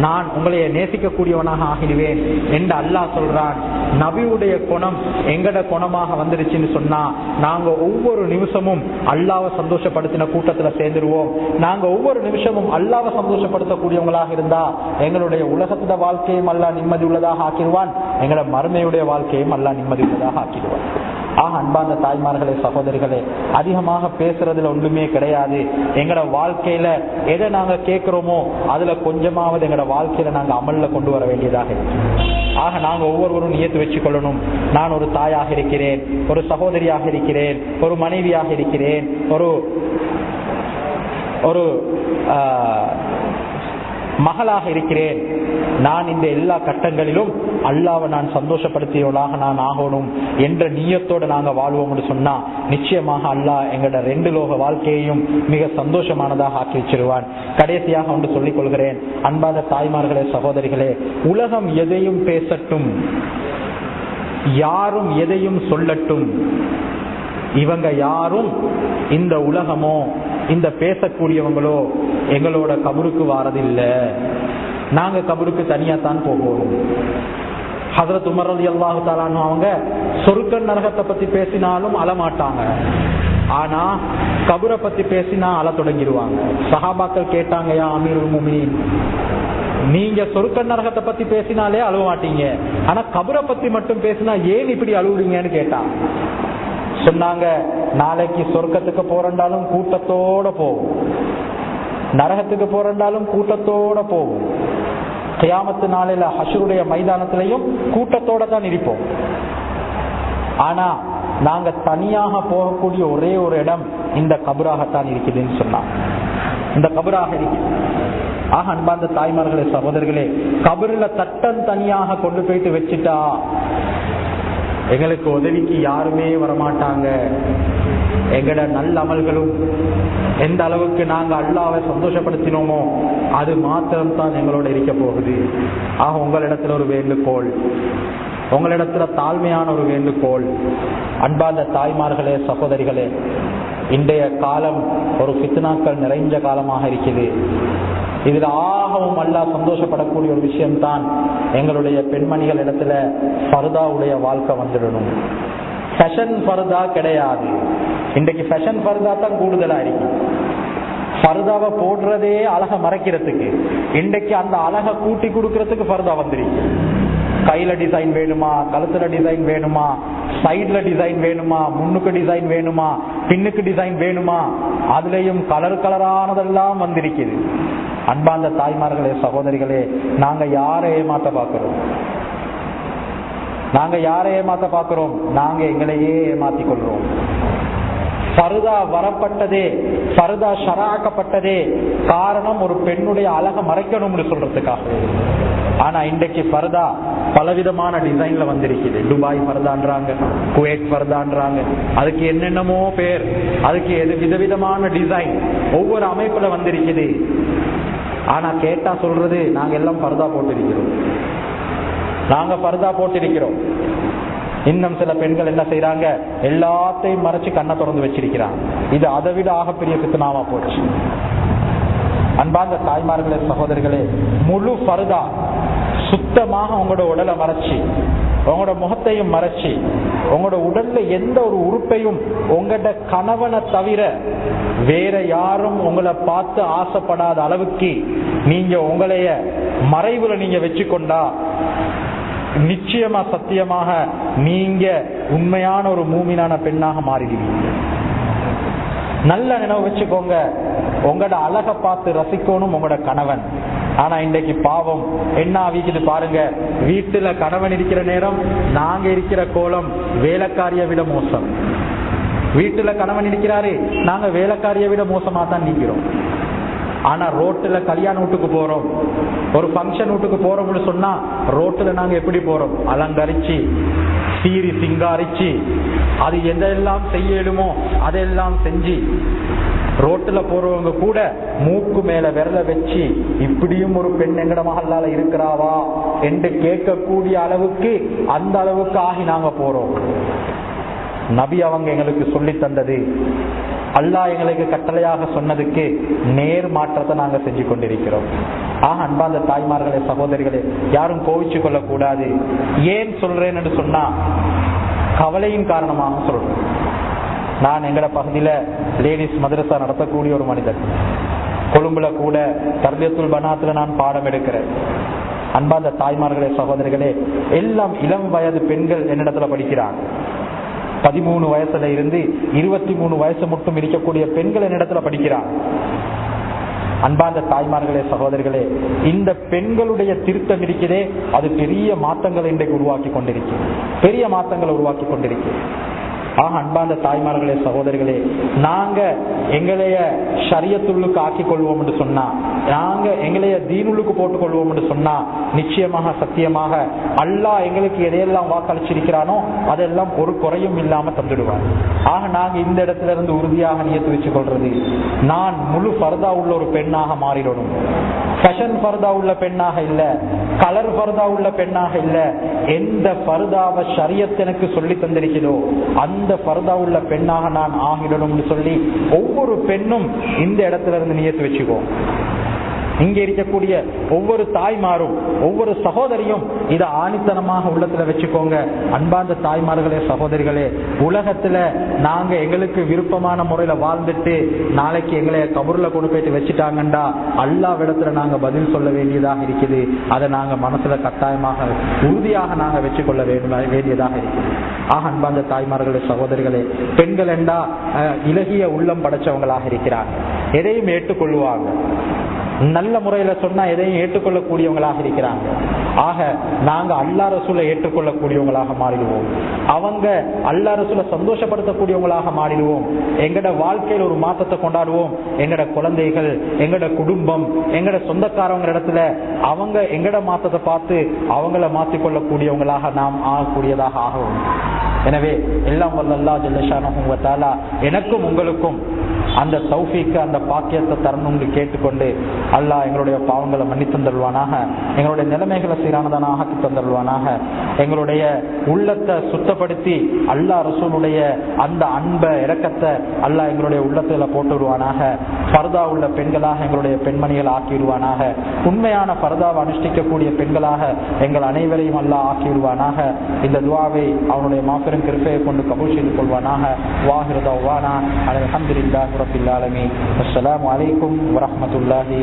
நான் உங்களைய நேசிக்கக்கூடியவனாக ஆகிடுவேன் என்று அல்லாஹ் சொல்றான். நபியுடைய குணம் எங்கட குணமாக வந்துருச்சுன்னு சொன்னா நாங்க ஒவ்வொரு நிமிஷமும் அல்லாஹ்வை சந்தோஷப்படுத்தின கூட்டத்துல சேர்ந்துருவோம். நாங்க ஒவ்வொரு நிமிஷமும் அல்லாஹ்வை சந்தோஷப்படுத்தக்கூடியவங்களாக இருந்தா எங்களுடைய உலகத்துல வாழ்க்கையும் அல்லாஹ் நிம்மதி உள்ளதாக ஆக்கிடுவான், எங்களோட மறுமையுடைய வாழ்க்கையும் அல்லாஹ் நிம்மதி உள்ளதாக ஆக்கிடுவான். அன்பார்ந்த தாய்மார்களே, சகோதரிகளே, அதிகமாக பேசுறதுல ஒன்றுமே கிடையாது. எங்கட வாழ்க்கையில எதை நாங்க கேட்கிறோமோ அதுல கொஞ்சமாவது எங்கட வாழ்க்கையில நாங்க அமல்ல கொண்டு வர வேண்டியதாக இருக்கு. நாங்க ஒவ்வொருவரும் நியத்து வச்சு கொள்ளணும். நான் ஒரு தாயாக இருக்கிறேன், ஒரு சகோதரியாக இருக்கிறேன், ஒரு மனைவியாக இருக்கிறேன், ஒரு மகளாக இருக்கிறேன். நான் இந்த எல்லா கட்டங்களிலும் அல்லாஹ்வை நான் சந்தோஷப்படுத்தியவளாக நான் ஆகணும் என்ற நியத்தோடு நாங்க வாழ்வோம்னு சொன்னா நிச்சயமாக அல்லாஹ் எங்களோட 2 லோக வாழ்க்கையையும் மிக சந்தோஷமானதாக ஆக்கி வச்சிருவான். கடைசியாக ஒன்று சொல்லிக் கொள்கிறேன். அன்பான தாய்மார்களே, சகோதரிகளே, உலகம் எதையும் பேசட்டும், யாரும் எதையும் சொல்லட்டும், இவங்க யாரும், இந்த உலகமோ இந்த பேசக்கூடியவங்களோ எங்களோட கபருக்கு வாரதில்லை. நாங்க கபருக்கு தனியா தான் போவோம். ஹஜ்ரத் உமர் ரலியல்லாஹு தஆலா அன்ஹு அவங்க சொர்க்க நரகத்தை பத்தி பேசினாலும் அழமாட்டாங்க, ஆனா கபரை பத்தி பேசினா அழ தொடங்கிடுவாங்க. சஹாபாக்கள் கேட்டாங்க, யா அமீருல் முஃமினீன், நீங்க சொர்க்க நரகத்தை பத்தி பேசினாலே அழுவ மாட்டீங்க, ஆனா கபரை பத்தி மட்டும் பேசினா ஏன் இப்படி அழுவுறீங்கன்னு கேட்டாங்க. சொன்னாங்க, நாளைக்கு சொர்க்கத்துக்கு போறண்டாலும் கூட்டத்தோட போகும், நரகத்துக்கு போறண்டாலும் கூட்டத்தோட போகும், கியாமத்து நாளையில ஹஷ்ருடைய மைதானத்திலையும் கூட்டத்தோட தான் இருப்போம். ஆனா நாங்க தனியாக போகக்கூடிய ஒரே ஒரு இடம் இந்த கபராகத்தான் இருக்குதுன்னு சொன்னாங்க. இந்த கபராக இருக்கு. அன்பார்ந்த தாய்மார்களே, சகோதரர்களே, கபருல தட்டம் தனியாக கொண்டு போயிட்டு வச்சுட்டா எங்களுக்கு உதவிக்கு யாருமே வரமாட்டாங்க. எங்கட நல்ல அமல்களும் எந்த அளவுக்கு நாங்க அல்லாஹ்வை சந்தோஷப்படுத்தினோமோ அது மாத்திரம் தான் எங்களோட இருக்க போகுது. உங்களிடத்துல ஒரு வேண்டுகோள், உங்களிடத்துல தாழ்மையான ஒரு வேண்டுகோள். அன்பார்ந்த தாய்மார்களே, சகோதரிகளே, இன்றைய காலம் ஒரு ஃபித்னாக்கள் நிறைஞ்ச காலமாக இருக்குது. இதுல ஆகவும் அல்லாஹ் சந்தோஷப்படக்கூடிய ஒரு விஷயம் தான் எங்களுடைய பெண்மணிகள் இடத்துல ஃபர்தாவுடைய வாழ்க்கை வந்துடணும். ஃபேஷன் ஃபர்தா கிடையாது. இன்றைக்கு ஃபேஷன் ஃபர்தா தான் கூடுதலா இருக்கு. ஃபர்தாவை போடுறதே அழகை மறைக்கிறதுக்கு, இன்றைக்கு அந்த அழகை கூட்டி கொடுக்கறதுக்கு ஃபர்தா வந்துருக்கு. கையில டிசைன் வேணுமா, கழுத்துல டிசைன் வேணுமா, சைட்ல டிசைன் வேணுமா, முன்னுக்கு டிசைன் வேணுமா, பின்னுக்கு டிசைன் வேணுமா, அதுலயும் கலர் கலரானதெல்லாம் வந்திருக்குது. அன்பார்ந்த தாய்மார்களே, சகோதரிகளே, நாங்க யாரை ஏமாத்த பார்க்கிறோம்? நாங்க யாரை ஏமாத்த பார்க்கிறோம்? நாங்க எங்களையே ஏமாத்திக் கொள்றோம். ஃபர்தா வரப்பட்டதே, ஃபர்தா ஷராக்கப்பட்டதே காரணம் ஒரு பெண்ணுடைய அழகை மறைக்கணும்னு சொல்றதுக்காக. ஆனா இன்றைக்கு ஃபர்தா பலவிதமான டிசைன்ல வந்திருக்குது. துபாய் ஃபர்தான்றாங்க, குவைத் ஃபர்தான்றாங்க, அதுக்கு என்னென்னமோ பேர், அதுக்கு விதவிதமான டிசைன் ஒவ்வொரு அமைப்புல வந்திருக்குது. ஆனா கேட்டா சொல்றது, நாங்க எல்லாம் ஃபர்தா போட்டிருக்கிறோம், நாங்க ஃபர்தா போட்டிருக்கிறோம். இன்னும் சில பெண்கள் என்ன செய்யறாங்க, எல்லாத்தையும் மறைச்சு கண்ணை திறந்து வச்சிருக்கிறாங்க. இது அதை விட ஆகப்பெரிய ஃபித்னாவா போச்சு. அன்பார்ந்த தாய்மார்களே, சகோதரிகளே, முழு ஃபர்தா சுத்தமாக உங்களோட உடலை மறைச்சு, உங்களோட முகத்தையும் மறைச்சு, உங்களோட உடல்ல எந்த ஒரு உறுப்பையும் உங்களோட கணவனை தவிர வேற யாரும் உங்களை பார்த்து ஆசைப்படாத அளவுக்கு நீங்க உங்களைய மறைவுல நீங்க வச்சுக்கொண்டா நிச்சயமா சத்தியமாக நீங்க உண்மையான ஒரு மூமினான பெண்ணாக மாறிடுவீங்க. நல்ல நினைவு வச்சுக்கோங்க, உங்களோட அழகை பார்த்து ரசிக்கணும் உங்களோட கணவன். ஆனா இன்றைக்கு பாவம் என்ன ஆகிக்குது பாருங்க, வீட்டுல கணவன் இருக்கிற நேரம் நாங்க இருக்கிற கோலம் வேலைக்காரியை விட மோசம். வீட்டுல கணவன் இருக்கிறாரு, நாங்க வேலைக்காரியை விட மோசமா தான் நிக்கிறோம். ஆனா ரோட்டுல கல்யாண வீட்டுக்கு போறோம், ஒரு பங்கன் வீட்டுக்கு போறோம்னு சொன்னா ரோட்டுல நாங்க எப்படி போறோம்? அலங்கரிச்சு சீரி சிங்காரிச்சு அது எதெல்லாம் செய்யலுமோ அதெல்லாம் செஞ்சு, ரோட்டுல போறவங்க கூட மூக்கு மேல விரல வச்சு இப்படியும் ஒரு பெண் எங்கட மஹல்லால இருக்கிறாவா என்று கேட்கக்கூடிய அளவுக்கு, அந்த அளவுக்கு ஆகி நாங்க போறோம். நபி அவங்க எங்களுக்கு சொல்லி தந்தது, அல்லாஹ் எங்களுக்கு கட்டளையாக சொன்னதுக்கு நேர் மாற்றத்தை நாங்க செஞ்சு கொண்டிருக்கிறோம். அன்பார்ந்த தாய்மார்களே, சகோதரிகளே, யாரும் கோவிச்சு கொள்ள கூடாது. ஏன் சொல்றேன்னு சொன்னா கவலையின் காரணமாக சொல்றேன். நான் எங்கட பகுதியில லேடிஸ் மதரசா நடத்தக்கூடிய ஒரு மனிதர். கொழும்புல கூட தர்பியத்துல் பனாத்துல நான் பாடம் எடுக்கிறேன். அன்பார்ந்த தாய்மார்களே, சகோதரிகளே, எல்லாம் இளம் வயது பெண்கள் என்னிடத்துல படிக்கிறாங்க. 13 வயசுல இருந்து 23 வயசு மட்டும் இருக்கக்கூடிய பெண்கள் என்னிடத்துல படிக்கிறாங்க. அன்பார்ந்த தாய்மார்களே, சகோதரிகளே, இந்த பெண்களுடைய திருத்தம் இருக்கிறதே, அது பெரிய மாற்றங்களை இன்றைக்கு உருவாக்கி கொண்டிருக்கு. பெரிய மாற்றங்களை உருவாக்கி கொண்டிருக்கு. அன்பார்ந்த தாய்மார்களே, சகோதரிகளே, நாங்க எங்களைய ஷரியத்துள்ளுக்கு ஆக்கிக் கொள்வோம் என்று சொன்னா, நாங்க எங்களைய தீனுள்ளுக்கு போட்டுக் கொள்வோம் என்று சொன்னா, நிச்சயமாக சத்தியமாக அல்லாஹ் எங்களுக்கு எதையெல்லாம் வாக்களிச்சிருக்கிறானோ அதெல்லாம் ஒரு குறையும் இல்லாம தந்துடுவார். நாங்க இந்த இடத்துல இருந்து உறுதியாக நியத்து வச்சுக் கொள்றது, நான் முழு பர்தா உள்ள ஒரு பெண்ணாக மாறிடணும். ஃபேஷன் பர்தா உள்ள பெண்ணாக இல்ல, கலர் பர்தா உள்ள பெண்ணாக இல்ல. எந்த பர்தாவை ஷரியத் எனக்கு சொல்லி தந்திருக்கிறதோ அந்த பர்தா உள்ள பெண்ணாக நான் ஆகிடணும்னு சொல்லி ஒவ்வொரு பெண்ணும் இந்த இடத்துல இருந்து நியத்து வச்சுக்கோ. இங்க இருக்கக்கூடிய ஒவ்வொரு தாய்மாரும் ஒவ்வொரு சகோதரியும் இதை ஆணித்தனமாக உள்ளத்துல வச்சுக்கோங்க. அன்பார்ந்த தாய்மார்களே, சகோதரிகளே, உலகத்துல நாங்க எங்களுக்கு விருப்பமான முறையில வாழ்ந்துட்டு நாளைக்கு எங்களை கபூர்ல கொண்டு போயிட்டு வச்சுட்டாங்கண்டா அல்லாஹ்விடத்துல நாங்க பதில் சொல்ல வேண்டியதாக இருக்குது. அதை நாங்க மனசுல கட்டாயமாக உறுதியாக நாங்க வச்சுக்கொள்ள வேண்டியதாக இருக்குது. அன்பார்ந்த தாய்மார்களே, சகோதரிகளே, பெண்கள் என்றா இலகிய உள்ளம் படைச்சவங்களாக இருக்கிறாங்க. எதையும் ஏற்றுக்கொள்வாங்க. நல்ல முறையில சொன்னா எதையும் ஏற்றுக்கொள்ளக்கூடியவங்களாக இருக்கிறாங்க. நாங்க அல்லாஹ் ரசூலை ஏற்றுக்கொள்ளக்கூடியவங்களாக மாறிடுவோம். அவங்க அல்லாஹ் ரசூலை சந்தோஷப்படுத்தக்கூடியவங்களாக மாறிடுவோம். எங்கட வாழ்க்கையில் ஒரு மாற்றத்தை கொண்டாடுவோம். எங்கட குழந்தைகள், எங்கட குடும்பம், எங்கட சொந்தக்காரவங்க இடத்துல அவங்க எங்கட மாற்றத்தை பார்த்து அவங்கள மாற்றிக்கொள்ளக்கூடியவங்களாக நாம் ஆகக்கூடியதாக ஆகும். எனவே எல்லாம் வல்ல அல்லாஹ் ஜல்ல ஷானஹு வ தஆலா எனக்கும் உங்களுக்கும் அந்த தௌஃபீக்கு, அந்த பாக்கியத்தை தரணும்னு கேட்டுக்கொண்டு அல்லாஹ் எங்களுடைய பாவங்களை மன்னித்து தருவானாக, எங்களுடைய நிலைமைகளை சீரானதான ஆக்கி தந்தருவானாக, எங்களுடைய உள்ளத்தை சுத்தப்படுத்தி அல்லாஹ் ரசூலுடைய அந்த அன்பை இரக்கத்தை அல்லாஹ் எங்களுடைய உள்ளத்துல போட்டுடுவானாக. பர்தா உள்ள பெண்களாக எங்களுடைய பெண்மணிகள் ஆக்கிடுவானாக. உண்மையான பர்தாவை அனுஷ்டிக்கக்கூடிய பெண்களாக எங்கள் அனைவரையும் அல்லாஹ் ஆக்கிடுவானாக. இந்த துஆவை அவனுடைய மாபெரும் கிருபையை கொண்டு கபூல் செய்து கொள்வானாக. வாஹிரு தஅவானா அல்ஹம்துலில்லாஹி ரப்பில் ஆலமீன். அஸ்ஸலாமு அலைக்கும் வரஹ்மத்துல்லாஹி